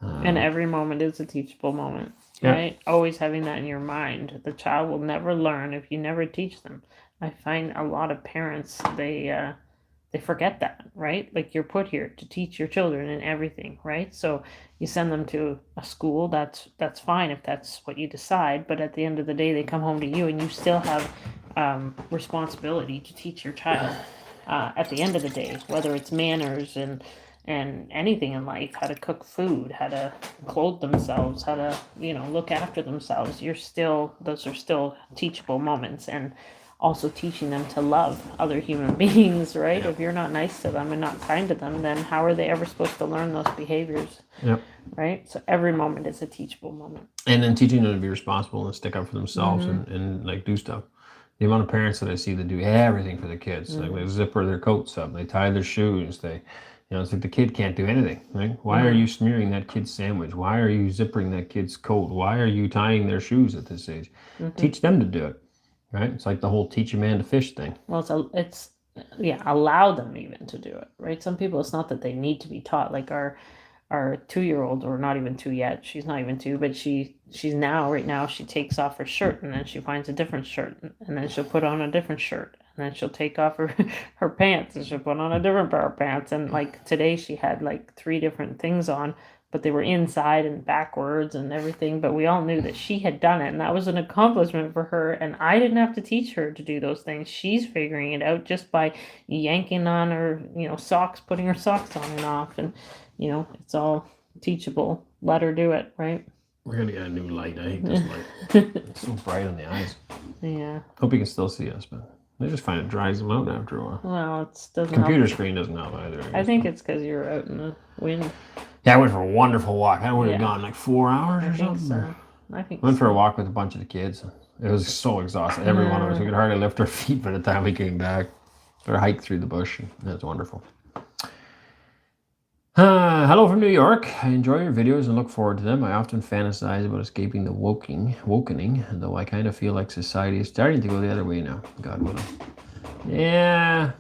And every moment is a teachable moment, right? Always having that in your mind. The child will never learn if you never teach them. I find a lot of parents, they forget that, right? Like, you're put here to teach your children and everything, right? So you send them to a school, that's fine if that's what you decide, but at the end of the day, they come home to you and you still have responsibility to teach your child at the end of the day, whether it's manners and anything in life, how to cook food, how to clothe themselves, how to, look after themselves. Those are still teachable moments. And also teaching them to love other human beings, right? If you're not nice to them and not kind to them, then how are they ever supposed to learn those behaviors? Right? So every moment is a teachable moment. And then teaching them to be responsible and stick up for themselves and like do stuff. The amount of parents that I see that do everything for the kids, like they zipper their coats up, they tie their shoes, it's like the kid can't do anything, right? Why are you smearing that kid's sandwich? Why are you zippering that kid's coat? Why are you tying their shoes at this age? Teach them to do it. Right? It's like the whole teach a man to fish thing. Well, it's allow them even to do it, right? Some people, it's not that they need to be taught. Like our 2-year-old, or not even 2 yet. She's not even 2, but she's right now, she takes off her shirt and then she finds a different shirt and then she'll put on a different shirt and then she'll take off her pants and she'll put on a different pair of pants. And like today she had like 3 different things on, but they were inside and backwards and everything. But we all knew that she had done it, and that was an accomplishment for her. And I didn't have to teach her to do those things. She's figuring it out just by yanking on her, socks, putting her socks on and off. And, it's all teachable. Let her do it, right? We're going to get a new light. I hate this light. It's so bright on the eyes. Yeah. Hope you can still see us, but I just find it dries them out after a while. Well, it doesn't Computer help. screen doesn't help either. I think it's because you're out in the wind. Yeah, I went for a wonderful walk. I would have gone like 4 hours or something. So. I think Went for a walk with a bunch of the kids. It was so exhausting. Every one of us, we could hardly lift our feet by the time we came back. Or hike through the bush. That's wonderful. Hello from New York. I enjoy your videos and look forward to them. I often fantasize about escaping the wokening, though I kind of feel like society is starting to go the other way now. God willing. Yeah.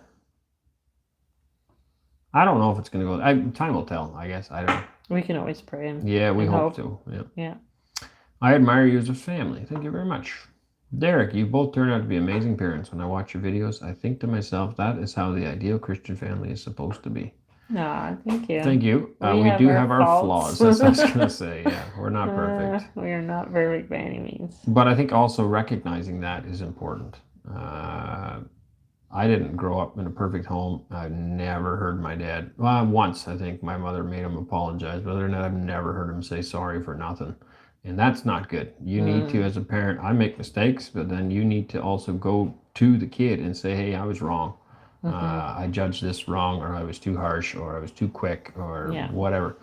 I don't know if it's going to go. Time will tell, I guess. I don't know. We can always pray. Yeah, we hope to. Yeah. Yeah. I admire you as a family. Thank you very much. Derek, you both turn out to be amazing parents. When I watch your videos, I think to myself, that is how the ideal Christian family is supposed to be. Ah, thank you. Thank you. We do have our flaws. That's what I was going to say. Yeah, we're not perfect. We are not perfect by any means. But I think also recognizing that is important. I didn't grow up in a perfect home. I've never heard my dad. Well, once I think my mother made him apologize. But other than that, I've never heard him say sorry for nothing. And that's not good. You need to, as a parent, I make mistakes, but then you need to also go to the kid and say, hey, I was wrong. I judged this wrong, or I was too harsh, or I was too quick, or whatever.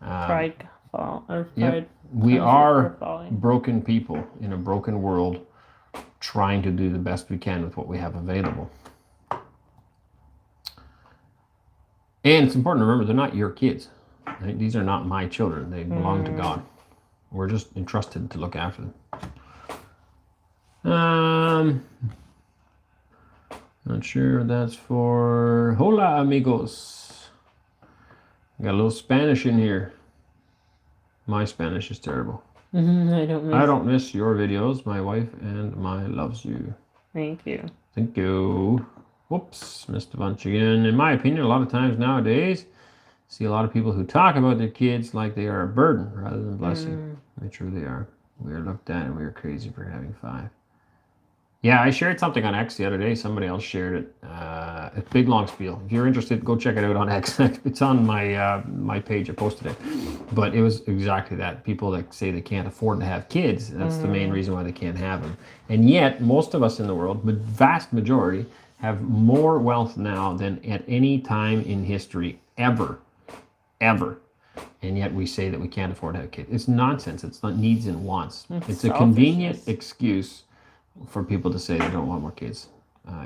Pride fall. Yep. We are broken people in a broken world, trying to do the best we can with what we have available. And it's important to remember they're not your kids. Right? These are not my children. They belong to God. We're just entrusted to look after them. Not sure that's for. Hola, amigos. Got a little Spanish in here. My Spanish is terrible. I don't miss your videos. My wife and my loves you. Thank you. Thank you. Whoops, missed a bunch again. In my opinion, a lot of times nowadays, see a lot of people who talk about their kids like they are a burden rather than blessing. They truly are. We are looked at and we are crazy for having 5. Yeah, I shared something on X the other day. Somebody else shared it. It's big long spiel. If you're interested, go check it out on X. It's on my my page. I posted it. But it was exactly that. People that say they can't afford to have kids, that's the main reason why they can't have them. And yet, most of us in the world, the vast majority, have more wealth now than at any time in history ever. And yet we say that we can't afford to have kids. It's nonsense. It's not needs and wants. It's a convenient excuse for people to say they don't want more kids.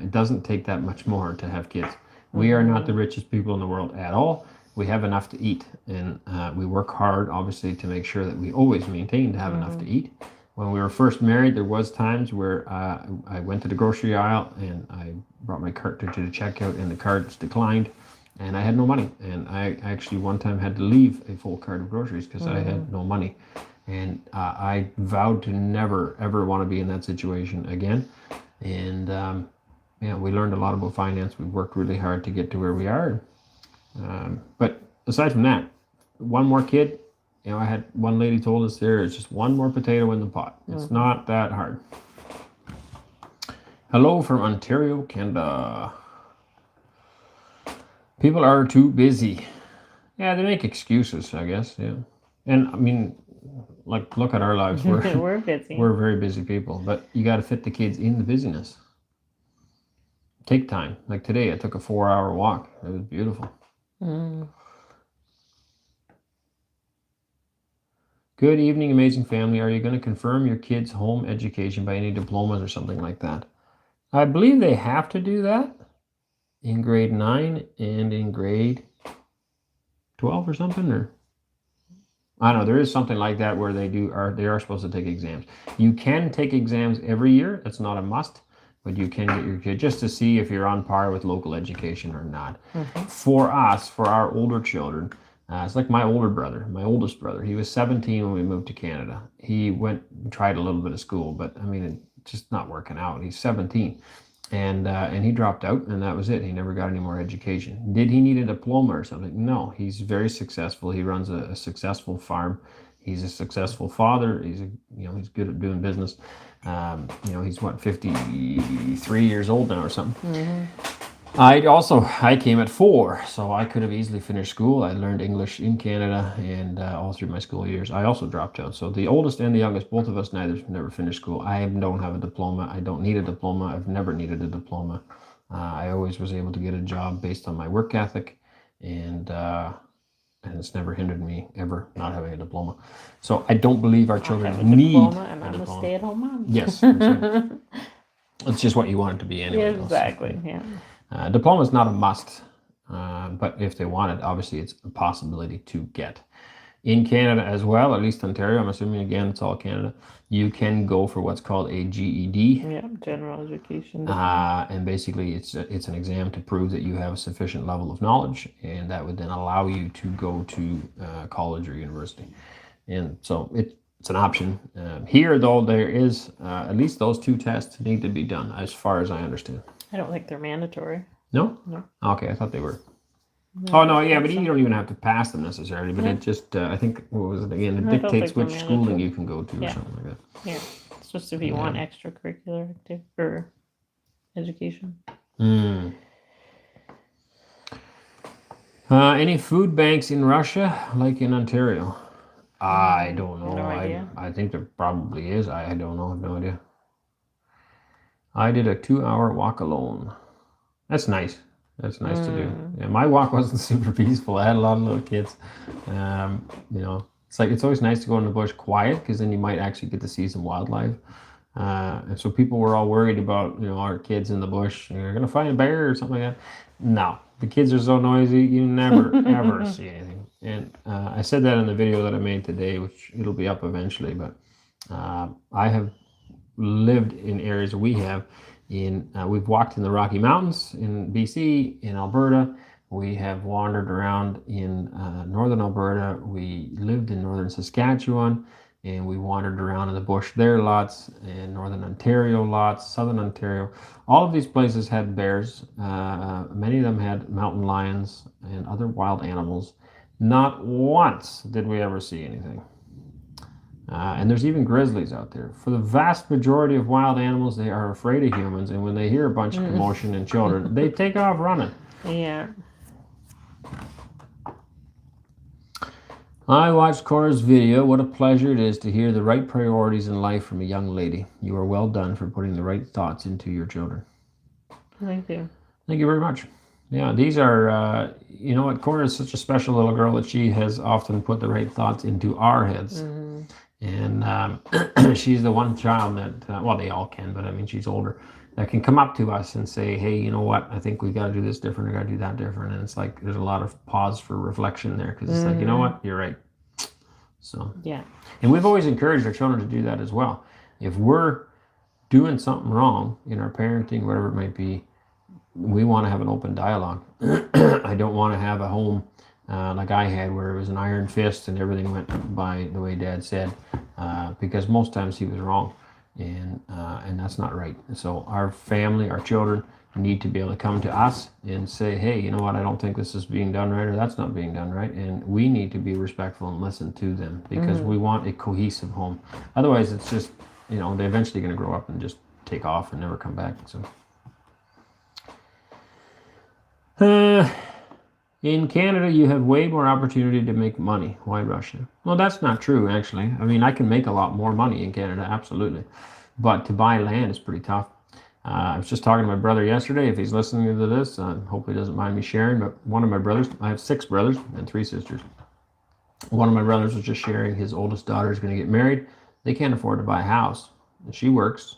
It doesn't take that much more to have kids. We are not the richest people in the world at all. We have enough to eat, and we work hard, obviously, to make sure that we always maintain to have enough to eat. When we were first married, there was times where I went to the grocery aisle and I brought my cart to the checkout, and the carts declined, and I had no money. And I actually one time had to leave a full cart of groceries because I had no money. And I vowed to never, ever want to be in that situation again. And we learned a lot about finance. We worked really hard to get to where we are. But aside from that, one more kid, I had one lady told us it's just one more potato in the pot. It's not that hard. Hello from Ontario, Canada. People are too busy. Yeah, they make excuses, I guess. Yeah. And I mean, like, look at our lives. We're busy. We're very busy people, but you got to fit the kids in the busyness. Take time. Like today, I took a 4-hour walk. It was beautiful. Good evening, amazing family. Are you going to confirm your kids' home education by any diplomas or something like that? I believe they have to do that in grade 9 and in grade 12 or something, or I don't know. There is something like that where they are supposed to take exams. You can take exams every year. That's not a must, but you can get your kid just to see if you're on par with local education or not. For us, for our older children, it's like my oldest brother. He was 17 when we moved to Canada. He tried a little bit of school, but I mean, it's just not working out. He's 17. And he dropped out, and that was it. He never got any more education. Did he need a diploma or something? No, he's very successful. He runs a successful farm. He's a successful father. He's good at doing business. He's 53 years old now or something. I came at 4, so I could have easily finished school. I learned English in Canada and all through my school years. I also dropped out. So the oldest and the youngest, both of us never finished school. I don't have a diploma. I don't need a diploma. I've never needed a diploma. I always was able to get a job based on my work ethic, and it's never hindered me ever not having a diploma. So I don't believe our children need a diploma. And I'm a stay-at-home mom. Yes. Right. It's just what you want it to be anyway. Yeah, exactly. Yeah. Diploma is not a must. But if they want it, obviously it's a possibility to get. In Canada as well, at least Ontario, I'm assuming again it's all Canada, you can go for what's called a GED. Yeah, general education. And basically it's an exam to prove that you have a sufficient level of knowledge, and that would then allow you to go to college or university. And so it's an option. Here, though, there is at least those 2 tests need to be done, as far as I understand. I don't think they're mandatory. No? No. Okay, I thought they were. No, Oh, no, yeah, but you don't even have to pass them necessarily, but it just, I think, what was it again? It I don't dictates think they're which schooling mandatory. you can go to or Yeah. something like that. Yeah, it's just if you want extracurricular activity or education. Any food banks in Russia, like in Ontario? I don't know. No idea. I think there probably is. I don't know. I have no idea. I did a 2-hour walk alone. That's nice. That's nice to do. Yeah, my walk wasn't super peaceful. I had a lot of little kids. It's always nice to go in the bush quiet, because then you might actually get to see some wildlife. And so people were all worried about, our kids in the bush. You're going to find a bear or something like that. No, the kids are so noisy, you never, ever see anything. And I said that in the video that I made today, which it'll be up eventually. But I have lived in areas we've walked in the Rocky Mountains in BC, in Alberta. We have wandered around in northern Alberta. We lived in northern Saskatchewan, and we wandered around in the bush there lots, in northern Ontario lots, southern Ontario. All of these places had bears. Many of them had mountain lions and other wild animals. Not once did we ever see anything. And there's even grizzlies out there. For the vast majority of wild animals, they are afraid of humans, and when they hear a bunch of commotion and children, they take off running. Yeah. I watched Cora's video. What a pleasure it is to hear the right priorities in life from a young lady. You are well done for putting the right thoughts into your children. Thank you. Thank you very much. Yeah, these are, you know what, Cora is such a special little girl that she has often put the right thoughts into our heads. And she's the one child that, well, they all can, but I mean, she's older, that can come up to us and say, hey, you know what, I think we got to do this different, we got to do that different. And it's like, there's a lot of pause for reflection there, because it's like, you know what, you're right. So, yeah. And we've always encouraged our children to do that as well. If we're doing something wrong in our parenting, whatever it might be, we want to have an open dialogue. I don't want to have a home like I had, where it was an iron fist and everything went by the way Dad said, because most times he was wrong, and that's not right. So our family, our children, need to be able to come to us and say, hey, you know what, I don't think this is being done right, or that's not being done right, and we need to be respectful and listen to them, because we want a cohesive home. Otherwise, it's just, they're eventually going to grow up and just take off and never come back. So. In Canada, you have way more opportunity to make money. Why Russia? Well, that's not true, actually. I mean, I can make a lot more money in Canada, absolutely. But to buy land is pretty tough. I was just talking to my brother yesterday. If he's listening to this, hopefully he doesn't mind me sharing, but one of my brothers, I have 6 brothers and 3 sisters. One of my brothers was just sharing his oldest daughter is going to get married. They can't afford to buy a house. She works.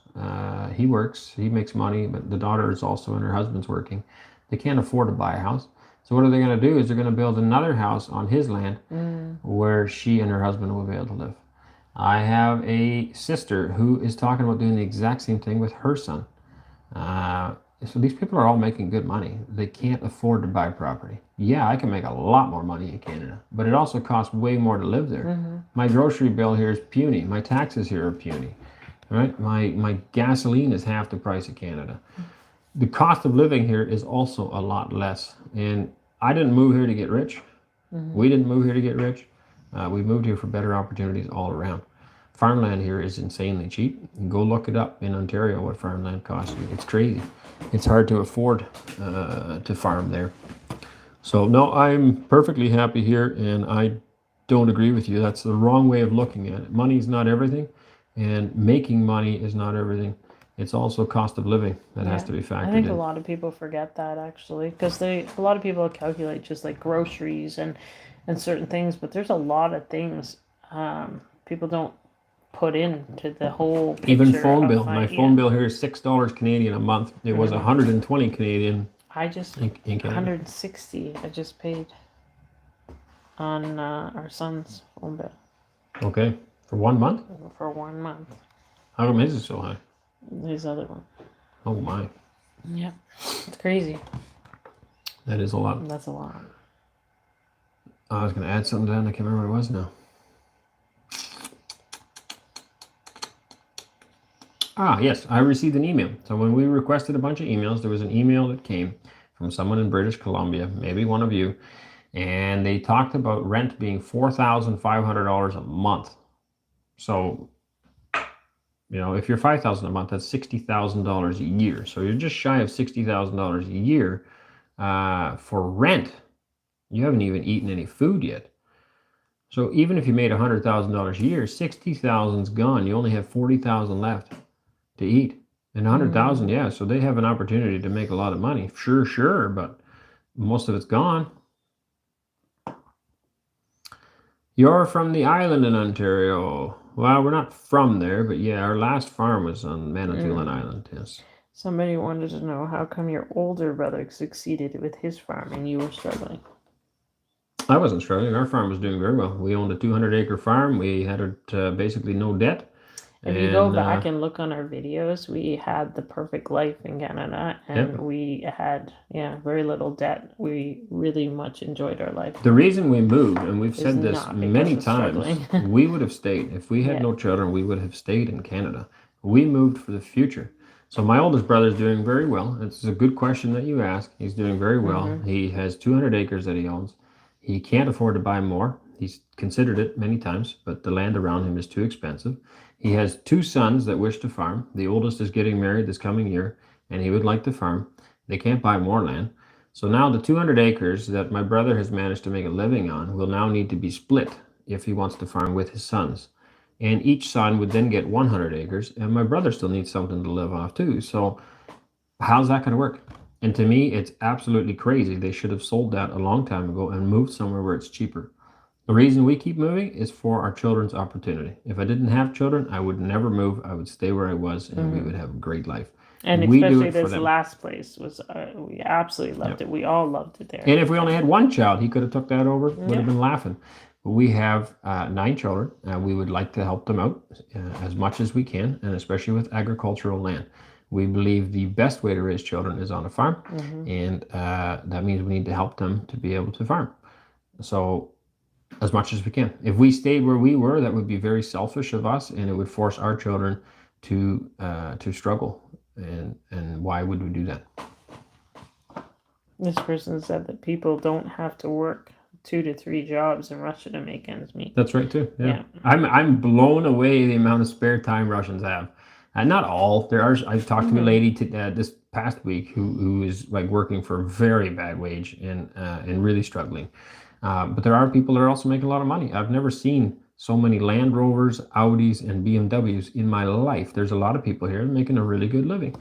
He works. He makes money, but the daughter is also, and her husband's working. They can't afford to buy a house. So what are they going to do is they're going to build another house on his land where she and her husband will be able to live. I have a sister who is talking about doing the exact same thing with her son. So these people are all making good money. They can't afford to buy property. Yeah, I can make a lot more money in Canada, but it also costs way more to live there. My grocery bill here is puny. My taxes here are puny. Right? My gasoline is half the price of Canada. The cost of living here is also a lot less. And I didn't move here to get rich. We didn't move here to get rich. We moved here for better opportunities all around. Farmland here is insanely cheap. You can go look it up in Ontario, what farmland costs you. It's crazy. It's hard to afford to farm there. So no, I'm perfectly happy here, and I don't agree with you. That's the wrong way of looking at it. Money is not everything, and making money is not everything. It's also cost of living that has to be factored in. I think a lot of people forget that, actually, because a lot of people calculate just like groceries and certain things, but there's a lot of things people don't put into the whole picture. Even phone bill. My phone bill here is $6 Canadian a month. It was 120 Canadian I just in Canada? 160. I just paid on our son's phone bill Okay, for 1 month. for 1 month. How come his is so high? His other one. Oh my, Yeah, it's crazy. that is a lot. That's a lot. I was going to add something to that, and I can't remember what it was now. Ah, yes, I received an email. So when we requested a bunch of emails, there was an email that came from someone in British Columbia, maybe one of you, and they talked about rent being $4,500 a month. So, you know, if you're $5,000 a month, that's $60,000 a year. So you're just shy of $60,000 a year for rent. You haven't even eaten any food yet. So even if you made $100,000 a year, 60,000's gone. You only have 40,000 left to eat. And 100,000, yeah. So they have an opportunity to make a lot of money. Sure, but most of it's gone. You're from the island in Ontario. Well, we're not from there, but yeah, our last farm was on Manitoulin Island, yes. Somebody wanted to know how come your older brother succeeded with his farm and you were struggling. I wasn't struggling. Our farm was doing very well. We owned a 200-acre farm. We had basically no debt. If you go back and look on our videos, we had the perfect life in Canada, and we had very little debt. We really much enjoyed our life. The reason we moved, and we've said this many times, we would have stayed. If we had no children, we would have stayed in Canada. We moved for the future. So my oldest brother is doing very well. It's a good question that you ask. He's doing very well. He has 200 acres that he owns. He can't afford to buy more. He's considered it many times, but the land around him is too expensive. He has 2 sons that wish to farm. The oldest is getting married this coming year, and he would like to farm. They can't buy more land. So now the 200 acres that my brother has managed to make a living on will now need to be split if he wants to farm with his sons. And each son would then get 100 acres, and my brother still needs something to live off too. So how's that going to work? And to me, it's absolutely crazy. They should have sold that a long time ago and moved somewhere where it's cheaper. The reason we keep moving is for our children's opportunity. If I didn't have children, I would never move. I would stay where I was, and we would have a great life. And especially this last place was, we absolutely loved it. We all loved it there. And if we only had one child, he could have took that over, would have been laughing. But we have 9 children. We would like to help them out as much as we can, and especially with agricultural land. We believe the best way to raise children is on a farm, and that means we need to help them to be able to farm. So as much as we can. If we stayed where we were, that would be very selfish of us, and it would force our children to struggle. And why would we do that? This person said that people don't have to work 2 to 3 jobs in Russia to make ends meet. That's right too. Yeah. I'm blown away the amount of spare time Russians have. And not all. I talked to a lady this past week who is like working for a very bad wage and really struggling. But there are people that are also making a lot of money. I've never seen so many Land Rovers, Audis, and BMWs in my life. There's a lot of people here making a really good living.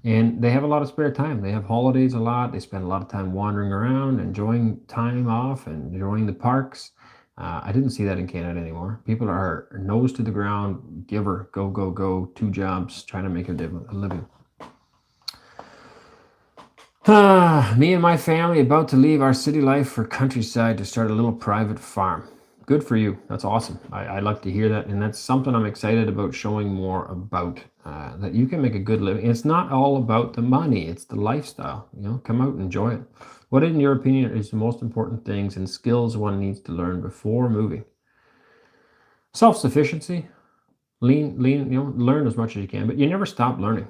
And they have a lot of spare time. They have holidays a lot. They spend a lot of time wandering around, enjoying time off, and enjoying the parks. I didn't see that in Canada anymore. People are nose to the ground, giver, go, 2 jobs, trying to make a living. Me and my family about to leave our city life for countryside to start a little private farm. Good for you. That's awesome. I like to hear that, and that's something I'm excited about showing more about, that you can make a good living. It's not all about the money. It's the lifestyle. Come out and enjoy it. What, in your opinion, is the most important things and skills one needs to learn before moving? Self-sufficiency. Learn as much as you can, but you never stop learning.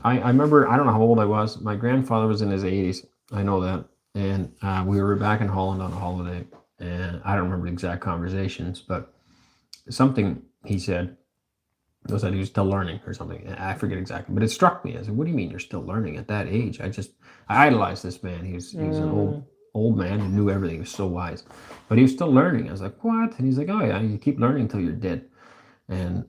I remember, I don't know how old I was. My grandfather was in his 80s. I know that. And we were back in Holland on a holiday. And I don't remember the exact conversations, but something he said was that he was still learning or something. I forget exactly, but it struck me. I said, what do you mean you're still learning at that age? I idolized this man. He was an old man who knew everything. He was so wise, but he was still learning. I was like, what? And he's like, oh yeah, you keep learning until you're dead. And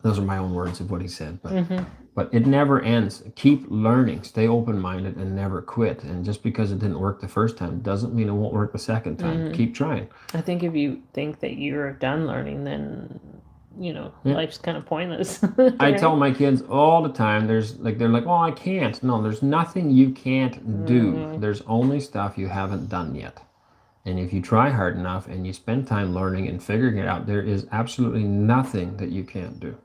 those are my own words of what he said, but it never ends. Keep learning, stay open-minded, and never quit. And just because it didn't work the first time doesn't mean it won't work the second time. Keep trying. I think if you think that you're done learning, then life's kind of pointless. I tell my kids all the time, they're like, oh, I can't. No, there's nothing you can't do. There's only stuff you haven't done yet. And if you try hard enough and you spend time learning and figuring it out, there is absolutely nothing that you can't do.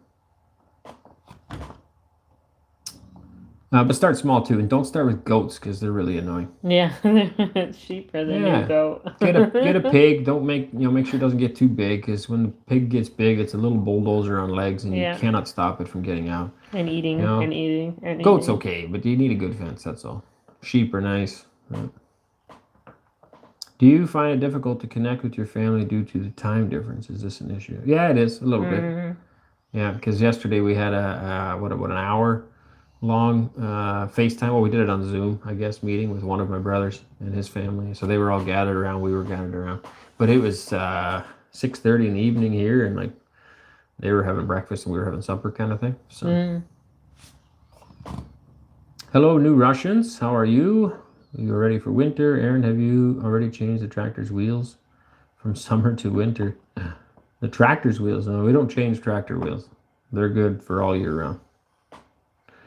But start small too, and don't start with goats because they're really annoying. Yeah, sheep are the new goat. get a pig. Don't make sure it doesn't get too big, because when the pig gets big, it's a little bulldozer on legs, and you cannot stop it from getting out. And eating, and eating, and goats eating. Okay, but you need a good fence. That's all. Sheep are nice. Do you find it difficult to connect with your family due to the time difference? Is this an issue? Yeah, it is a little bit. Yeah, because yesterday we had an hour long FaceTime. Well, we did it on Zoom, I guess, meeting with one of my brothers and his family. So they were all gathered around. We were gathered around. But it was 6:30 in the evening here, and like they were having breakfast and we were having supper, kind of thing. So, Hello, new Russians. How are you? You're ready for winter. Aaron, have you already changed the tractor's wheels from summer to winter? The tractor's wheels? No, we don't change tractor wheels. They're good for all year round.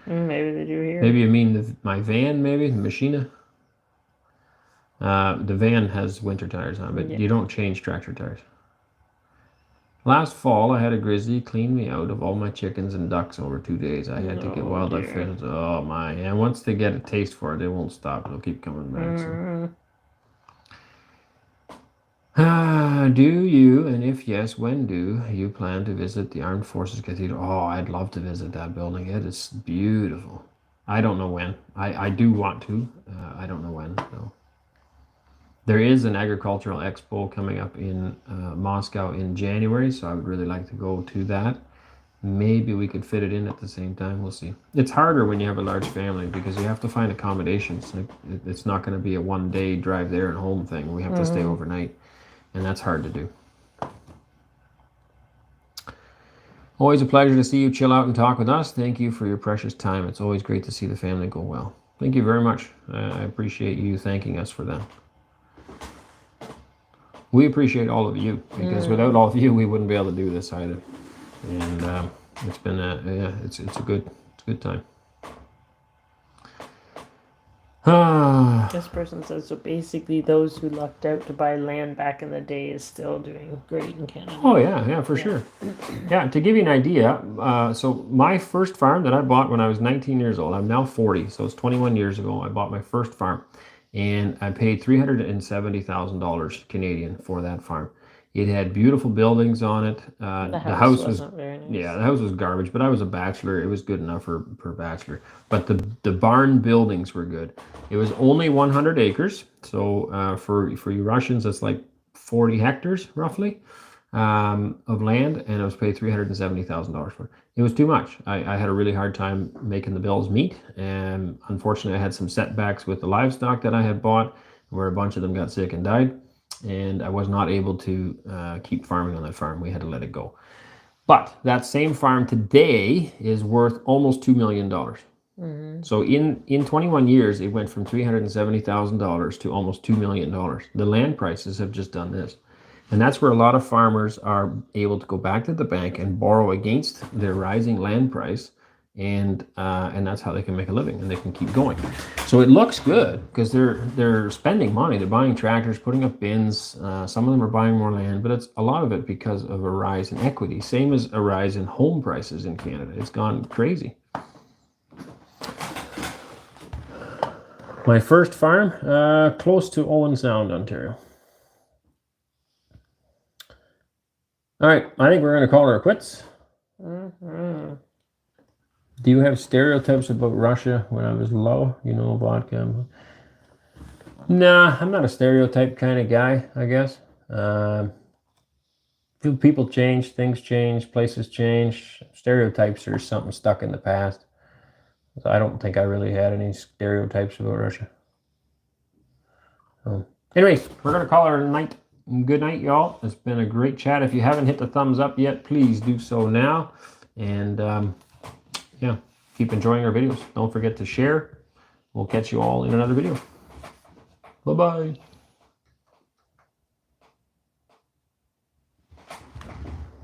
Maybe they do here. Maybe you mean my van, maybe, the Machina. The van has winter tires on, but you don't change tractor tires. Last fall, I had a grizzly clean me out of all my chickens and ducks over 2 days. I had to get wildlife fence. Oh my! And once they get a taste for it, they won't stop. They'll keep coming back. So. Do you, and if yes, when do you plan to visit the Armed Forces Cathedral? Oh, I'd love to visit that building. It is beautiful. I don't know when. I do want to. I don't know when, though. There is an agricultural expo coming up in Moscow in January, so I would really like to go to that. Maybe we could fit it in at the same time. We'll see. It's harder when you have a large family because you have to find accommodations. It's not going to be a one-day drive there and home thing. We have to stay overnight, and that's hard to do. Always a pleasure to see you chill out and talk with us. Thank you for your precious time. It's always great to see the family go well. Thank you very much. I appreciate you thanking us for that. We appreciate all of you, because without all of you, we wouldn't be able to do this either. And it's been it's a good time. This person says, so basically those who lucked out to buy land back in the day is still doing great in Canada. Oh yeah, for sure. Yeah, to give you an idea, so my first farm that I bought when I was 19 years old, I'm now 40, so it's 21 years ago, I bought my first farm. And I paid $370,000 Canadian for that farm. It had beautiful buildings on it. The house wasn't very nice. Yeah, the house was garbage, but I was a bachelor. It was good enough for a bachelor. But the barn buildings were good. It was only 100 acres. So for you Russians, that's like 40 hectares roughly of land, and I was paid $370,000 for it. It was too much. I had a really hard time making the bills meet, and unfortunately I had some setbacks with the livestock that I had bought, where a bunch of them got sick and died, and I was not able to keep farming on that farm. We had to let it go. But that same farm today is worth almost $2 million. So in 21 years, it went from $370,000 to almost $2 million. The land prices have just done this. And that's where a lot of farmers are able to go back to the bank and borrow against their rising land price, and that's how they can make a living, and they can keep going. So it looks good because they're spending money. They're buying tractors, putting up bins. Some of them are buying more land, but it's a lot of it because of a rise in equity. Same as a rise in home prices in Canada. It's gone crazy. My first farm, close to Owen Sound, Ontario. All right, I think we're going to call her quits. Do you have stereotypes about Russia? When I was low, vodka. Nah, I'm not a stereotype kind of guy, I guess. People change, things change, places change. Stereotypes are something stuck in the past. So I don't think I really had any stereotypes about Russia. So, anyways, we're going to call her a night. Good night, y'all. It's been a great chat. If you haven't hit the thumbs up yet, please do so now. And yeah, keep enjoying our videos. Don't forget to share. We'll catch you all in another video. Bye-bye.